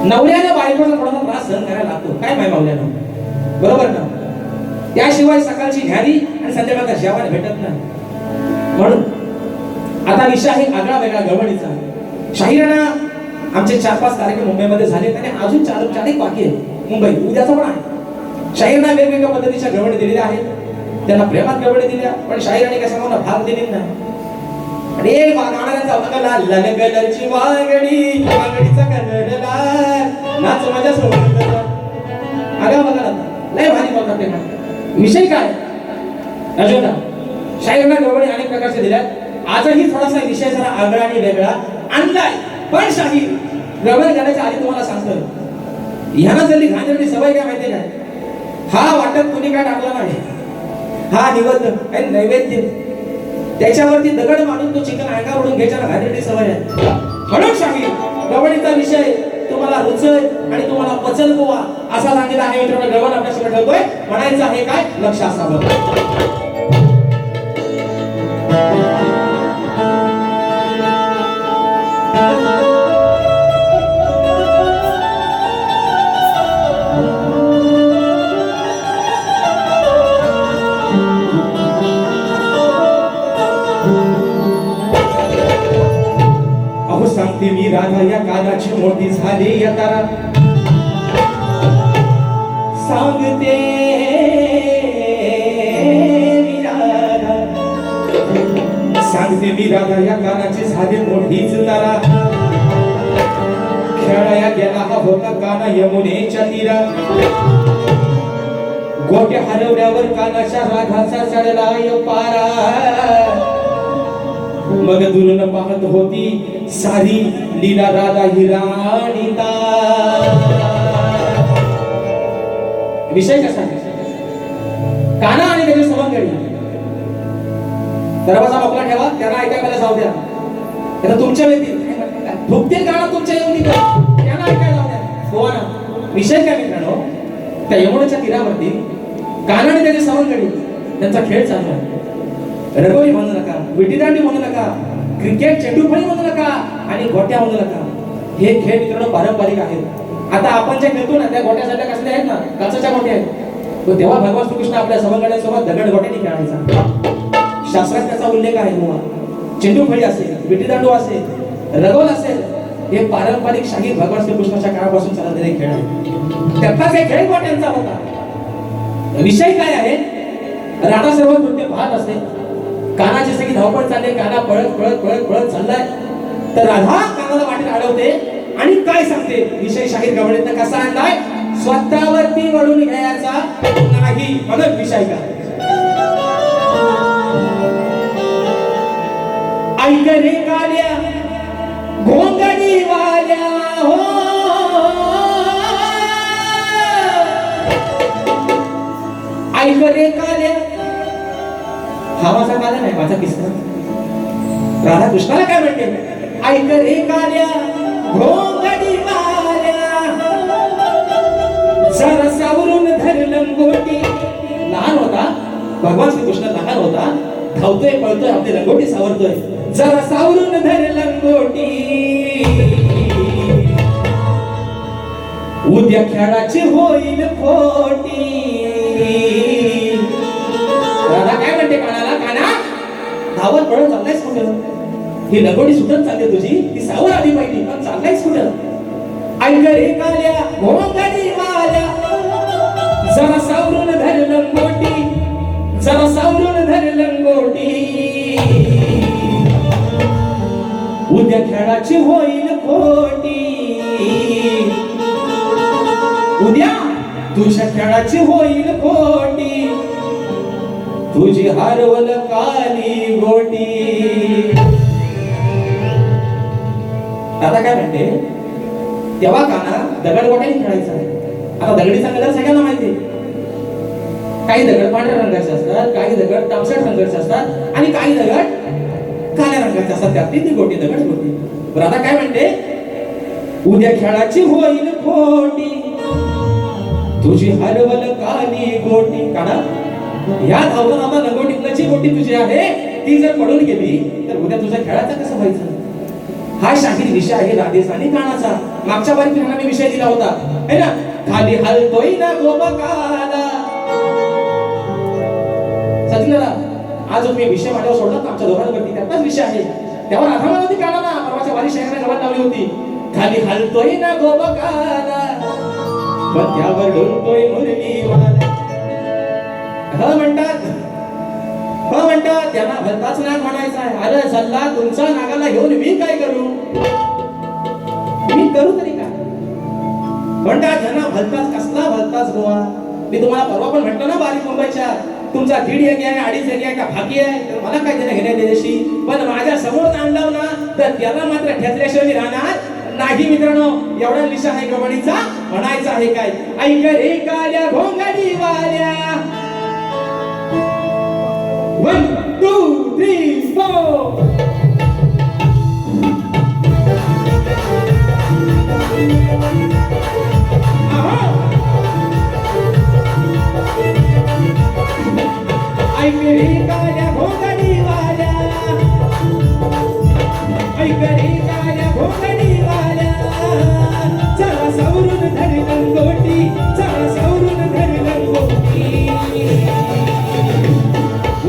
नवऱ्याला बायकोचा थोडासा त्रास सहन करायला लागतो, काय माय मावल्यानं, बरोबर ना? त्याशिवाय सकाळची न्यारी आणि संध्याकाळचा जेवण भेटत नाही. म्हणून आता विषय आहे आगळा वेगळा गवळणीचा. शाहीराना आमचे 4-5 कार्यक्रम मुंबईमध्ये झाले आणि अजून 4 बाकी आहेत मुंबईत, उद्याचा पण आहे. शाहीरांना वेगवेगळ्या पद्धतीच्या गवळणी दिलेल्या आहेत, त्यांना प्रेमात गवळणी दिल्या, पण शाहीराने कशा कोणा भाग दिलेत नाही. आणि एक गाण्याचा वगला ललगलची वागडी, वागडीचा कलरला नाच माझ्या सोबत आगा बघा लय भारी बोलतात ते. विषय काय अजून शाहीरांना गवळणी अनेक प्रकारचे दिल्यात. आजही थोडासा विषय जरा आगळा आणि वेगळा आणलाय, पण शाहीर गवळणी गाण्याच्या आधी तुम्हाला सांगतो, ह्याला जरी घाणेरडी सवय काय माहिती काय, हा वाटत कोणी काय टाकला नाही, हा निवड नैवेद्य, त्याच्यावरती दगड मारून तो चिकन अंगावर ओढून घ्यायच्या घाणेरडी सवय आहे. म्हणून शाहीर गवळणीचा विषय तुम्हाला रुचल आणि तुम्हाला पचल गोवा असा सांगितला आहे. मित्रांनो गवळ आपल्यासमोर ठेवतोय, म्हणायचं आहे काय, लक्ष असावं. सांगते मी राधा या कानाची मोठी झाली या तारा, सांगते मी राधा, सांगते मी राधा या कानाची झाली मोठीच तारा. खेळाया गेला हा होता काना यमुनेच्या तीरा, गोट्या हरवल्यावर कानाच्या राधाचा चढला पारा. मग दुरून पाहत होती सारी लीला राधा हिराणीता. विषय कसा काना आणि त्याची सवंगडी. दरवाजा मोकळा ठेवा, त्यांना ऐकायला जाऊ द्या, त्यांना तुमच्या वेळी भुकतील गाणं तुमच्या येऊन त्यांना ऐकायला जाऊ द्या. हो ना. विषय काय मित्रांनो, त्या यमुनेच्या तीरावरती काना आणि त्याची सवंगडी त्यांचा खेळ चालू आहे. रगोरी म्हणू नका, विटीदांडी म्हणू नका, क्रिकेट चेंडूफळी म्हणू नका आणि गोट्या म्हणू नका. हे खेळ मित्रांनो पारंपरिक आहेत. आता आपण जे खेळतो ना त्या गोट्या सध्या कसल्या आहेत ना, काचेच्या गोट्या आहेत. तो तेव्हा भगवान श्रीकृष्ण आपल्या सवंगड्यांसोबत दगड गोट्याने खेळायचा. शास्त्रात त्याचा उल्लेख आहे. मुळात चेंडूफळी असेल, विटीदांडू असेल, रगोल असेल, हे पारंपरिक शाहीर भगवान श्रीकृष्णाच्या काळापासून चाललेले खेळ आहेत. त्यातलाच एक खेळ गोट्यांचा होता. विषय काय आहे, राणा सर्व नृत्य पाहत असते, कानाची सगळी धावपळ चालले, काना पळत पळत पळत पळत चाललाय, तर राधा कानाला वाटेत अडवते आणि काय सांगते. विषय शाहीर गवळणीतनं कसा आणलाय, स्वतःवरती वळून घ्यायचा नाही. म्हणून विषय काय, ऐक रे काल्या घोंगडी वाल्या हो, ऐक रे काल्या. हा माझा काला नाही, माझा किस्सा. राधा कृष्णाला काय म्हणते, ऐक रे काल्या घोंगडी वाल्या, जरा सावरून धर लंगोटी. लहान होता भगवान श्रीकृष्ण, लहान होता, धावतोय पळतोय, आपली लंगोटी सावरतोय. जरा सावरून धर लंगोटी, उद्या खेळाची होईल खोटी. राधा काय म्हणते कानाला, काना धावत पळत चाललायस कुठं, ही लगोडी सुटत चालते तुझी, ती सावर आली पाहिजे, पण चाललायस कुठं. ऐक रे काल्या घोंगडी वाल्या, जरा सावरून धर लंगोटी, जरा सावरून धर लंगोटी, उद्या खेळाची होईल खोटी. उद्या तुझ्या खेळाची होईल खोटी, तुझी हरवल काली गोटी. आता काय म्हणते, तेव्हा काना दगड गोट्याने खेळायचा आहे. आता दगडीचा कलर सगळ्यांना माहिती, काही दगड पांढऱ्या रंगाचे असतात, काही दगड तांबसट रंगाचे असतात आणि काही दगड काळ्या रंगाचे. सांगायचं असं त्यातली ती गोटी दगड गोटी. बरं आता काय म्हणते, उद्या खेळाची होईल खोटी, तुझी हरवल काली गोटी. काढा या धावताना लंगोटीतल्याची गोटी तुझी आहे, ती जर पडून गेली तर उद्या तुझ्या खेळाचं कसं व्हायचं. हा शाहीर विषय आहे राधेसानी कानाचा. मागच्या वारी मी विषय दिला होता है ना, खाली हलतोय ना गोपकाला. सचिनला आज मी विषय माझ्यावर सोडला आमच्या दोघांवरती, त्याचाच विषय आहे. त्यावर आधार होती काढा ना, परवाच्या वारी शाहिराने गवत लावली होती. खाली हलतोय ना गोपकाला, पत्त्यावर डोलतोय मुरलीवाला. म्हणतात त्यांना भलताच नाग म्हणायचा आहे. अरे सल्ला तुमचा नागाला घेऊन मी काय करू, मी करू तरी काय. म्हणतात त्यांना भलताच, कसला भलताच गोवा. मी तुम्हाला परवा पण म्हटलं ना बारीक मुंबईच्या, तुमचा दीड एक आहे, अडीच एक आहे का फाकी आहे, तर मला काय देणं घेण्या त्याच्याशी. पण माझ्या समोर आणलं ना तर त्याला मात्र ठेचल्याशिवाय मी राहणार नाही. मित्रांनो एवढा विषय आहे गवणीचा, म्हणायचा आहे काय, ऐक रे काल्या भोंगडी वाल्या. 1 2 3 4. ऐक रे काल्या भोंगडी वाल्या, ऐक रे काल्या भोंगडी वाल्या. चला सावरून धर लंगोटी, चला सावरून धर लंगोटी.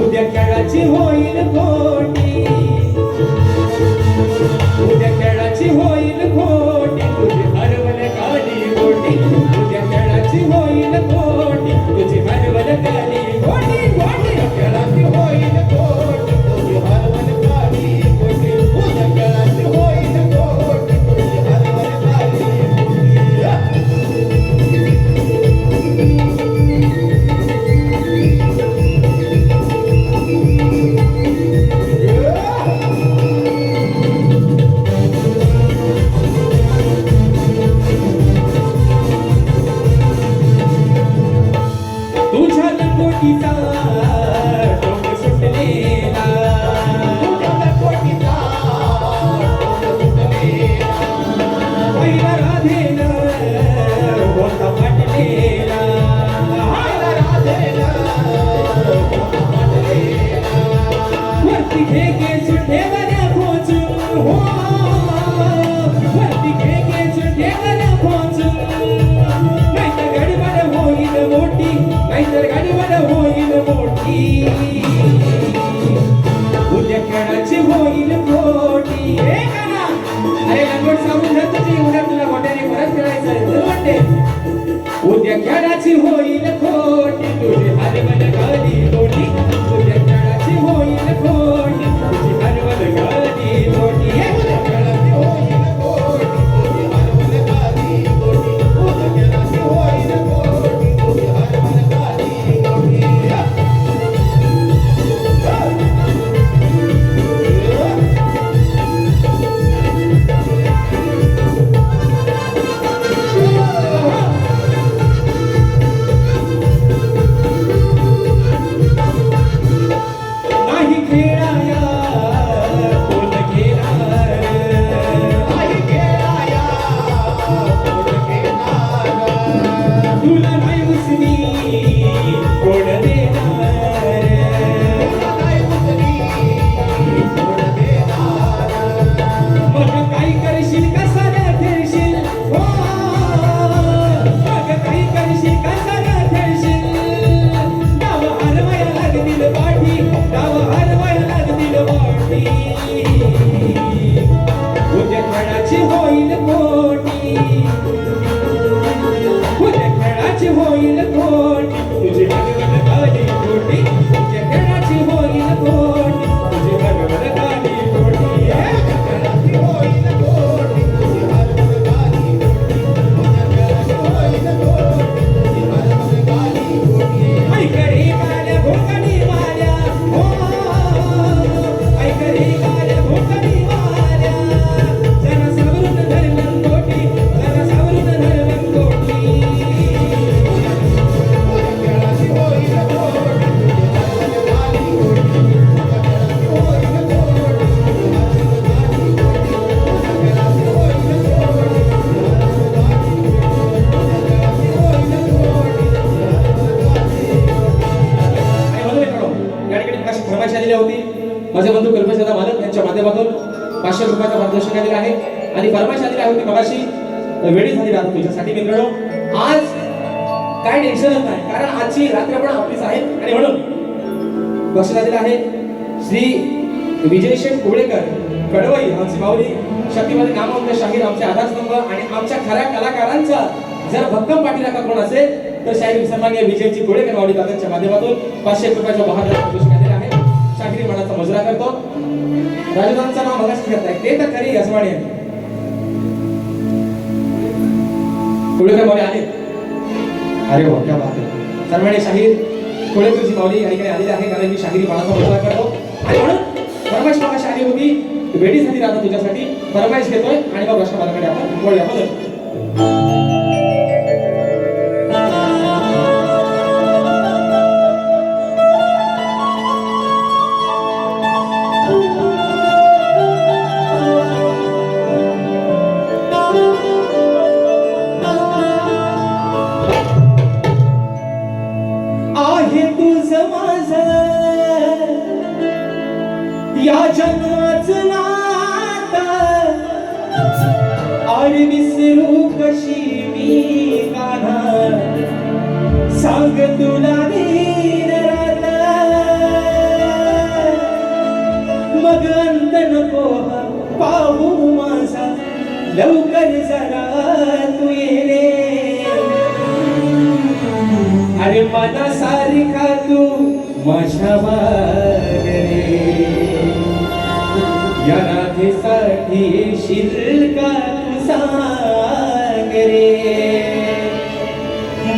उद्या खेळाची होईल खोटी, उद्या खेळाची होईल खोटी, तुझी हरवल काली गोटी. उद्या खेळाची होईल खोटी, तुझी हरवल काली गोटी. खेळाची होईल खोटी, तुझी हरवल काली गोटी. उद्या खेळाची होईल खोटी, तुझी हरवल काली तुझ्या लंगोटीचा टोक सुटलेला, तुझ्या लंगोटीचा टोक सुटलेला. पहिला राधेला होता फाटलेला, पहिला राधेला होता फाटलेला. वरती घे सुठेवल्या पोचून, हो वरती घे सुठेवल्या पोचून. नाहीतर गडबड होईल मोठी, नाहीतर गडबड होईल मोठी. उद्या खेळाची होईल खोटी. अरे लंगोट सावरून धर तुझी, उद्या तुला गोट्याने परत खेळायचं आहे म्हणते. उद्या खेळाची होईल खोटी, तुझी हरवल काली गोटी. उद्या खेळाची होईल खोटी, माझे बंधू कल्पशदा मालक यांच्या माध्यमातून 500 रुपयाचा पारितोषिक दिलेला आहे आणि फरमाईश आलेली आहे की मगाशी वेळी झाली रात तुझ्यासाठी मित्रांनो. आज काय टेन्शनच नाही, कारण आजची रात्र पण आपलीच आहे आणि म्हणून बक्षीस दिलेलं आहे श्री विजयशेठ कोळेकर कडवई आमची माऊली शक्तीमध्ये नामवंत शाहीर आमचे आधारस्तंभ आणि आमच्या खऱ्या कलाकारांचा जर भक्कम पाठीराखा कोण असेल तर शाहीर सन्माननीय विजयजी कोळेकर माऊली दादांच्या माध्यमातून 500 रुपयाचा बहादर पारितोषिक दिलेला आहे. शाहिरी मनाचा मुजरा करतो. राजदांचं नाव मगाशी घेताय ते तर खरी असवाणी आहे. कोळेकर माऊली आले. अरे वा क्या बात आहे. सन्माननीय शाहीर कोळेकरजी माऊली या ठिकाणी आलेले आहे कारण मी शाहिरी मनाचा मुजरा करतो आणि म्हणून फरमाईश मगाशी आली होती वेळीसाठी राहतो तुझ्यासाठी फरमाईश घेतोय आणि मग राष्ट्रपालाकडे आपण वळूया. या जन्माचं नातं अरे विसरू कशी मी कान्हा सांग तुला दिन रात मग अंत नको पाहू माझा लवकर जरा तू ये अरे मना सारिखा तू माझ्या मागे या राधेसाठी येशील का तू सांग रे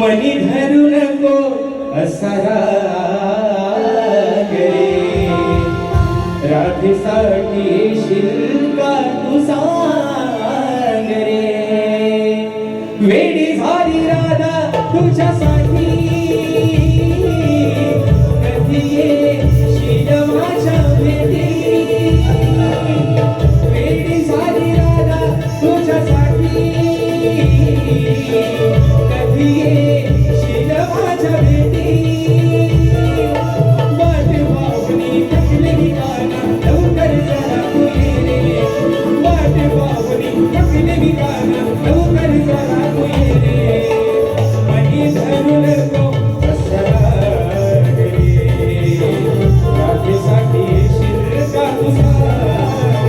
मनी धरू नको असा राग रे राधेसाठी येशील का तू सांग रे वेडी झाली राधा तुझ्यासाठी कधी येशील माझ्या भेटी वेडी झाली राधा तुझ्यासाठी कधी येशील माझ्या भेटी वाट पाहुणी थकलेली काना लवकर जरा तू ये रे वाट पाहुणी थकलेली काना लवकर जरा तू ये रे मनी धरू नको राधेसाठी येशील का तू सांग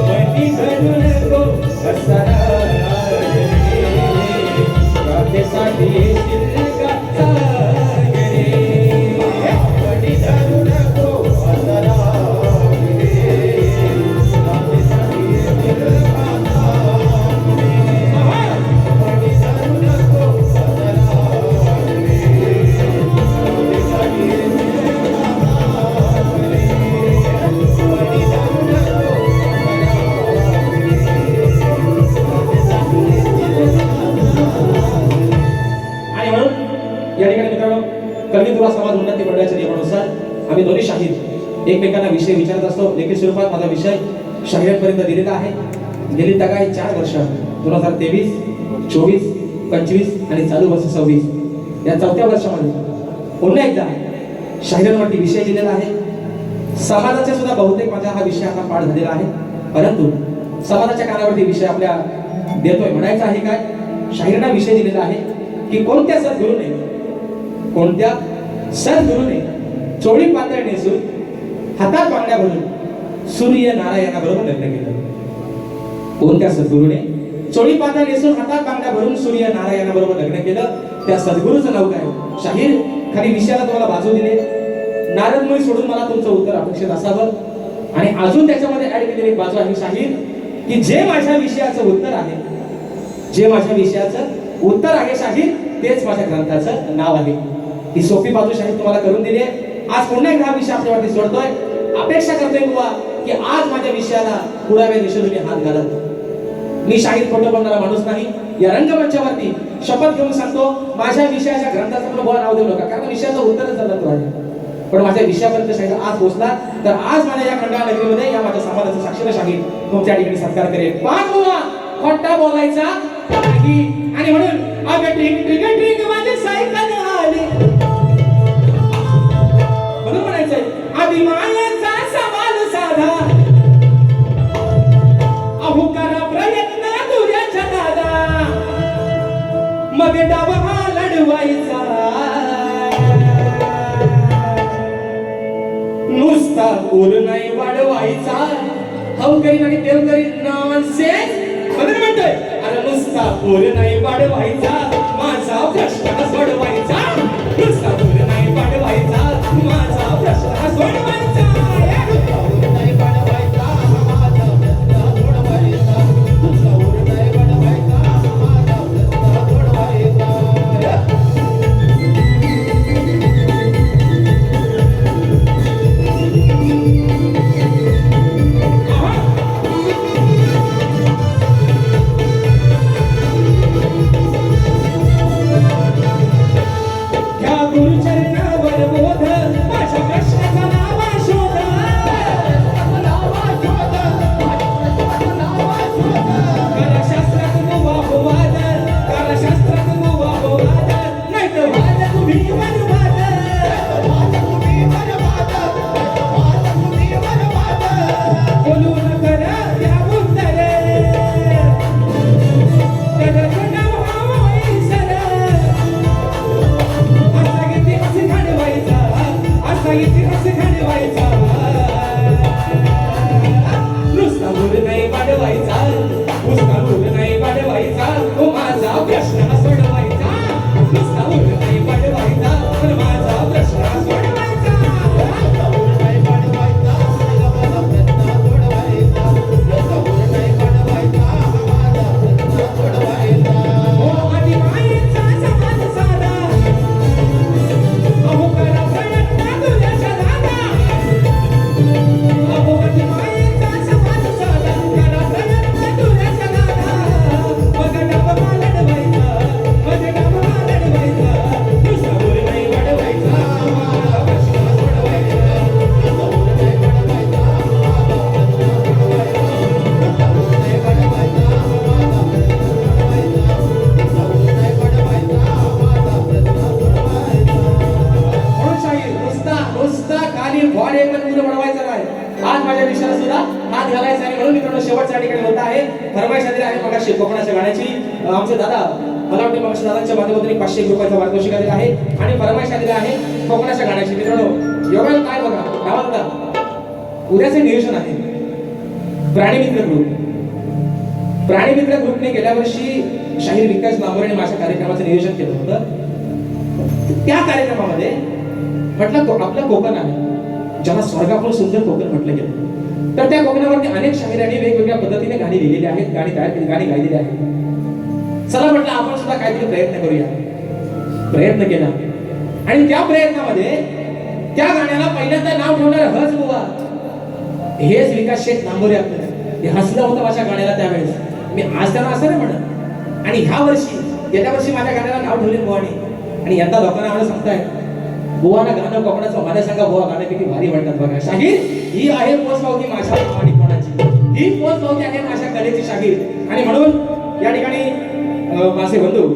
मनी धरू नको असा राग रे राधेसाठी येशील का सांग रे मनी धरू नको असा राग रे राधेसाठी येशील का सांग रे मनी धरू नको असा राग रे राधेसाठी या ठिकाणी मित्रांनो कलगी दुवा समाज उन्नती मंडळाच्या नियमानुसार आम्ही दोन्ही शाहीर एकमेकांना विषय विचारत असतो. लेखी स्वरूपात माझा विषय शाहिरांपर्यंत दिलेला आहे. गेली तगाई 4 वर्ष 2023, 24, 25 आणि चालू वर्ष 26 या 4थ्या वर्षामध्ये पुन्हा एकदा शाहिरांवरती विषय दिलेला आहे. समाजाचे सुद्धा बहुतेक माझा हा विषय आता पाठ झालेला आहे, परंतु समाजाच्या कानावरती विषय आपल्या देतोय म्हणायचा आहे काय. शाहिरांना विषय दिलेला आहे की कोणत्या सद्गुरूने चोळी पातळ नेसून हातात बांगड्या भरून सूर्य नारायणाबरोबर लग्न केलं. कोणत्या सद्गुरूने चोळी पातळ नेसून हातात बांगड्या भरून सूर्य नारायणाबरोबर लग्न केलं त्या सद्गुरूचं नाव काय. शाहीर खाली विषयाला तुम्हाला बाजू दिले. नारदमुळी सोडून मला तुमचं उत्तर अपेक्षित असावं आणि अजून त्याच्यामध्ये ऍड केलेली एक बाजू आहे शाहीर की जे माझ्या विषयाचं उत्तर आहे, जे माझ्या विषयाचं उत्तर आहे शाहीर तेच माझ्या ग्रंथाचं नाव आहे. ही सोपी बाजू शाहीर तुम्हाला करून दिली आहे. आज पुन्हा एकदा हा विषय आपल्यावरती सोडतोय. अपेक्षा करतोय बुवा की आज माझ्या विषयाला पुरावे निषेधून हात घालत. मी शाहीर खोटं बोलणारा माणूस नाही. या रंगमंचावरती शपथ घेऊन सांगतो माझ्या विषयाच्या ग्रंथाचं पण बुवा नाव देऊ नका, कारण विषयाचं उत्तरच चालत आहे. पण माझ्या विषयापर्यंत शाहीर आज पोहोचला तर आज माझ्या या खंडाळा नगरीमध्ये या माझ्या समाजाचं साक्षीला शाहीर तुमच्या ठिकाणी सत्कार करेल. पाच बुवा खोटा बोलायचा नाही आणि म्हणून अगं ट्रिक ट्रिक ट्रिक माझी सायकल आली म्हणून म्हणायचंय आधी माया नुसता बोल नाही वाढवायचा, हाऊ करी नाही देव करी नॉनसेन्स म्हणतोय. अरे नुसता बोल नाही वाढवायचा, माझा प्रश्न सोडवायचा. नुसता बोल नाही वाढवायचा, माझा प्रश्न सोडवायचा. शेवटच्या ठिकाणी होत आहे. फरमाईश आलेली आहे मगाशी कोकणाच्या गाण्याची. आमचे दादा मला वाटतं मगाशी दादांच्या माध्यमातून 500 रुपयाचा पारितोषिक आलेला आहे आणि फरमाईश आलेली आहे कोकणाच्या गाण्याची. मित्रांनो योगा काय बघा गावात उद्याचे नियोजन आहे. प्राणीमित्र ग्रुप प्राणीमित्र ग्रुपने गेल्या वर्षी शाहीर विकास नांबरेने माझ्या कार्यक्रमाचं नियोजन केलं होतं. त्या कार्यक्रमामध्ये म्हटलं आपलं कोकण आहे ज्याला स्वर्गापूर सुंदर कोकण म्हटलं गेलं. तर त्या कोकणावरती अनेक शाहिरांनी वेगवेगळ्या पद्धतीने गाणी लिहिलेली आहेत, गाणी तयार केली, गाणी गायलेली आहेत. चला म्हटलं आपण सुद्धा काहीतरी प्रयत्न करूया. प्रयत्न केला आणि त्या प्रयत्नामध्ये त्या गाण्याला पहिल्यांदा नाव ठेवणार हस बुवा. हेच विकास शेठ नांबोरे आपल्याला हे हसलं होतं माझ्या गाण्याला त्यावेळेस. मी आज त्यांना असं नाही म्हणत. आणि ह्या वर्षी गेल्या वर्षी माझ्या गाण्याला नाव ठेवले बुवानी आणि यंदा लोकांना आम्हाला सांगताय बुवाना गाणं कोकणाचं मला सांगा बुवा गाणं किती भारी म्हणतात बघा. शाहीर ही आहे पोचपावती माझ्या आणि कोणाची, ही पोचपावती आहे माझ्या कलेची शाहीर. आणि म्हणून या ठिकाणी माझे बंधू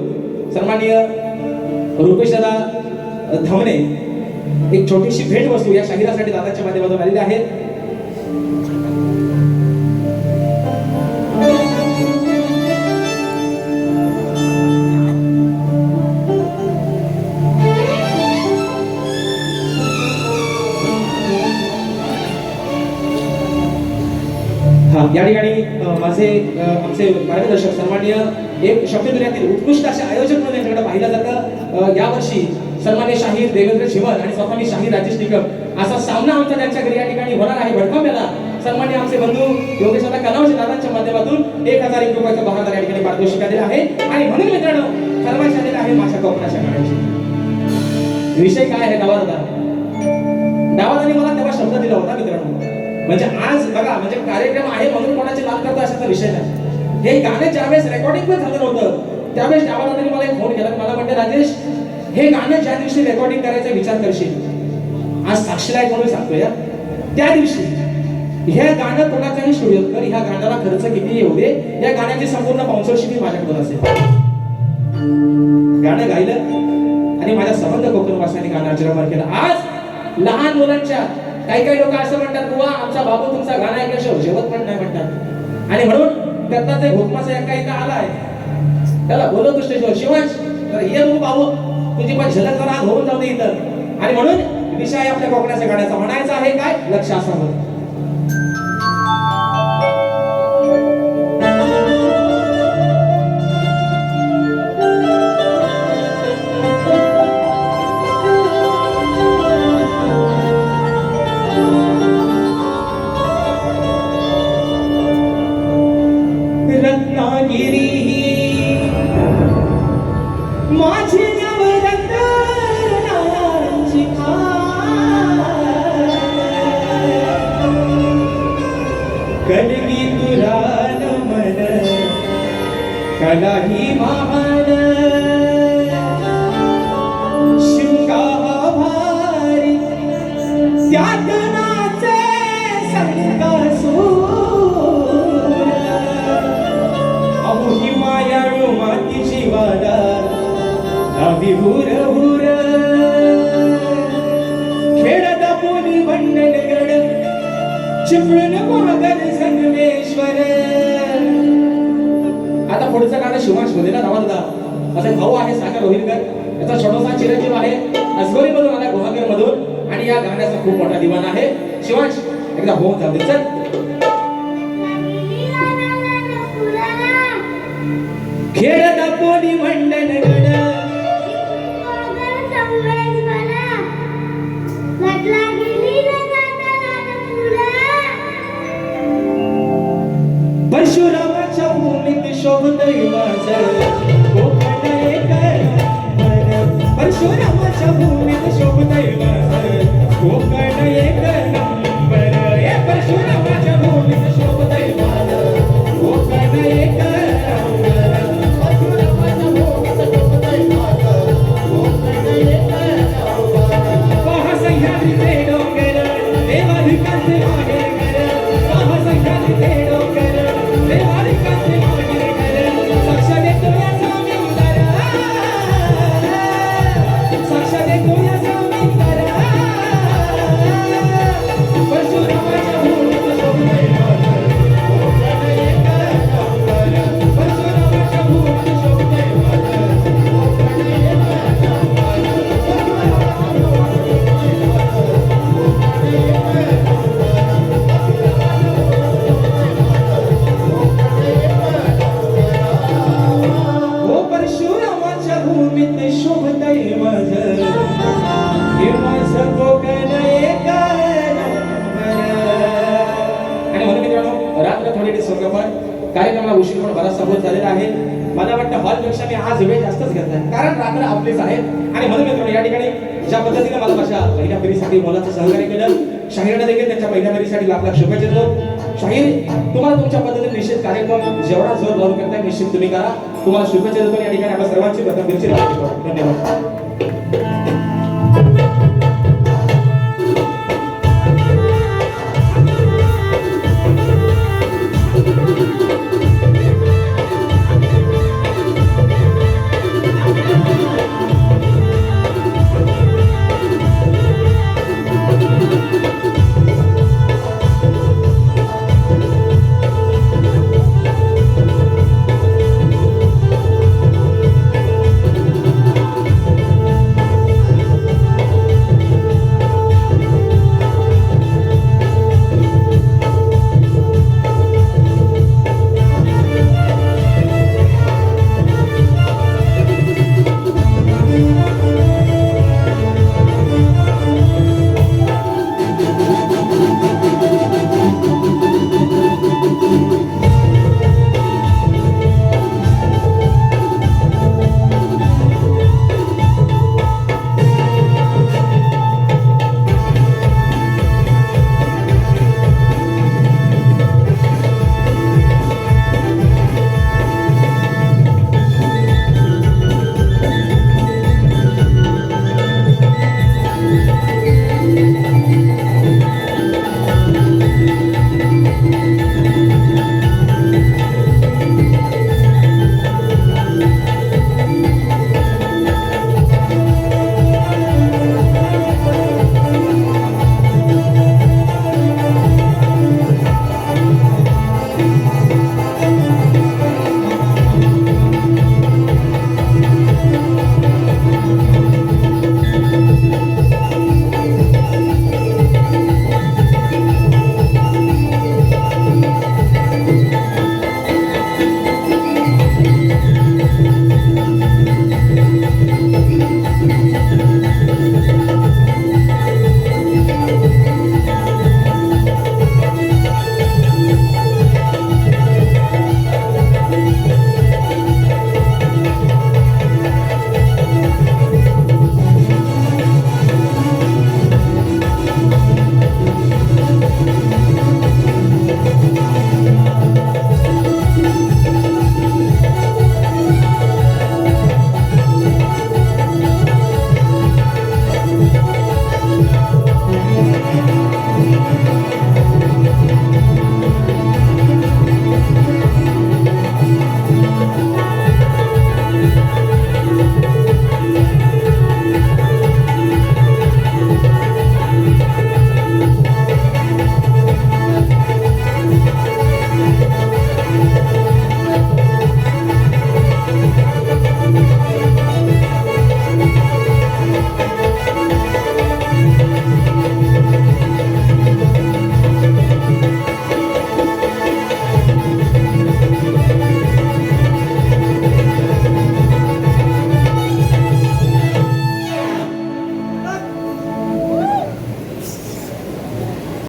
सन्माननीय रुपेश दादा धमणे एक छोटीशी भेट वस्तू या शाहिरासाठी दादाच्या माध्यमातून आलेली आहे. या ठिकाणी माझे आमचे मार्गदर्शक सन्माननीय एक शब्ददुनियातील उत्कृष्ट असे आयोजक म्हणून यांच्याकडे पाहिलं जातं. यावर्षी सन्माननीय शाहीर देवेंद्र झिमल आणि स्वतः शाहीर राजेश निकम असा सामना आमचा त्यांच्या घरी या ठिकाणी होणार आहे भडकावलेला. सन्माननीय आमचे बंधू योगेश कलावचे दादांच्या माध्यमातून 1000 रुपयाचा बहादर या ठिकाणी पारितोषिक दिलेला आहे. आणि म्हणून मित्रांनो फरमाईश आलेला आहे माझ्या कोकणाच्या गाण्याची. विषय काय आहे डावादादा. डावादाने मला तेव्हा शब्द दिला होता मित्रांनो. म्हणजे आज बघा म्हणजे कार्यक्रम आहे म्हणून कोणाचे लाभ करतो अशाचा विषय नाही. हे गाणे ज्यावेळेस रेकॉर्डिंग पण झालं नव्हतं त्यावेळेस डावादाने मला एक फोन केला. मला म्हणते राजेश हे गाणं ज्या दिवशी रेकॉर्डिंग करायचा विचार करशील आज साक्षीला एक म्हणून सांगतोय त्या दिवशी हे गाणं कोणाचाही स्टुडिओ कर ह्या गाण्याला खर्च किती येऊ दे या गाण्याची संपूर्ण स्पॉन्सरशिप माझ्याकडून असेल. गाणं गायलं आणि माझ्या संबंध कोकणवासियांनी गाणं अजरामर केलं. आज लहान मुलांच्या काही काही लोक असं म्हणतात बुवा आमचा बाबू तुमचा गाणं ऐकल्याशिवाय जेवत पण नाही म्हणतात. आणि म्हणून त्यातला ते हुकमाचा एका इथं आलाय त्याला बोलवतो स्टेजवर शिवांश तर ये तू बाबू तुझी पण झलक जरा होऊन जाऊ दे इथं. आणि म्हणून विषय आहे आपल्या कोकणाच्या गाण्याचा. म्हणायचं आहे काय, लक्ष असावं. रत्नागिरी माझी नवरत्नांची खाण, कलगी तुला नमन कलाही महान, शृंगाभारी त्यात नाचे संकासूर, अहो ही मायाळू मातीची वाडा आधी हुर हुर, खेळत पोली भंडण गड चिपळूण मोगर संगमेश्वर. आता पुढचं गाणं शिवांश मध्ये नावाजला. माझा भाऊ आहे सागर रोहिलकर, याचा छोटासा चिरंजीव आहे, असगोरी मधून आला, गुहागर मधून, आणि या गाण्याचा खूप मोठा दिवाना आहे. शिवांश एकदा होऊन जाऊ दे. चल. खेळत पोली भंडण गड परशुरामाच्या भूमीत शोभतय माझं कोकण एक नंबर. परशुरामाच्या भूमीत शोभतय माझं कोकण एक नंबर. हे परशुरामाच्या भूमीत शोभतय माझं कोकण एक नंबर. परशुरामाच्या भूमीत शोभतय माझं कोकण एक नंबर. पहा सह्याद्रीचे डोंगर देवाधिकाचे माहेर घर, पहा सह्याद्रीचे डोंगर देवाधिकाचे माहेर घर, साक्ष देतो या स्वामींदरा, साक्ष देतो या स्वामींदरा. परशुरामाच्या भूमीत शोभतय माझं कोकण एक नंबर. परशुरामाच्या भूमीत शोभतय माझं कोकण एक नंबर. हो परशुरामाच्या भूमीत शोभतय माझं हे माझं कोकण एक नंबर. आणि म्हणून मित्रांनो, रात्र थोडी सोंगपर कार्यक्रमाला उशीर पण बराचसा होत झालेला आहे. मला वाटतं हॉलपेक्षा मी आज वेळ जास्तच घेतलाय, कारण रात्र आपलीच आहे. आणि म्हणून मित्रांनो, या ठिकाणी ज्या पद्धतीने मला माझ्या पहिल्या फेरीसाठी मोलाचं सहकार्य केलं, शाहीरनं देखील त्यांच्या पहिल्या फेरीसाठी लाख लाख शुभेच्छा देतो. शाहीर, तुम्हाला तुमच्या पद्धतीने निश्चित कार्यक्रम जेवढा जोर लावून करताय निश्चित तुम्ही करा. तुम्हाला शुभेच्छा देतो. या ठिकाणी आपल्या सर्वांची प्रथम फेरीची धन्यवाद.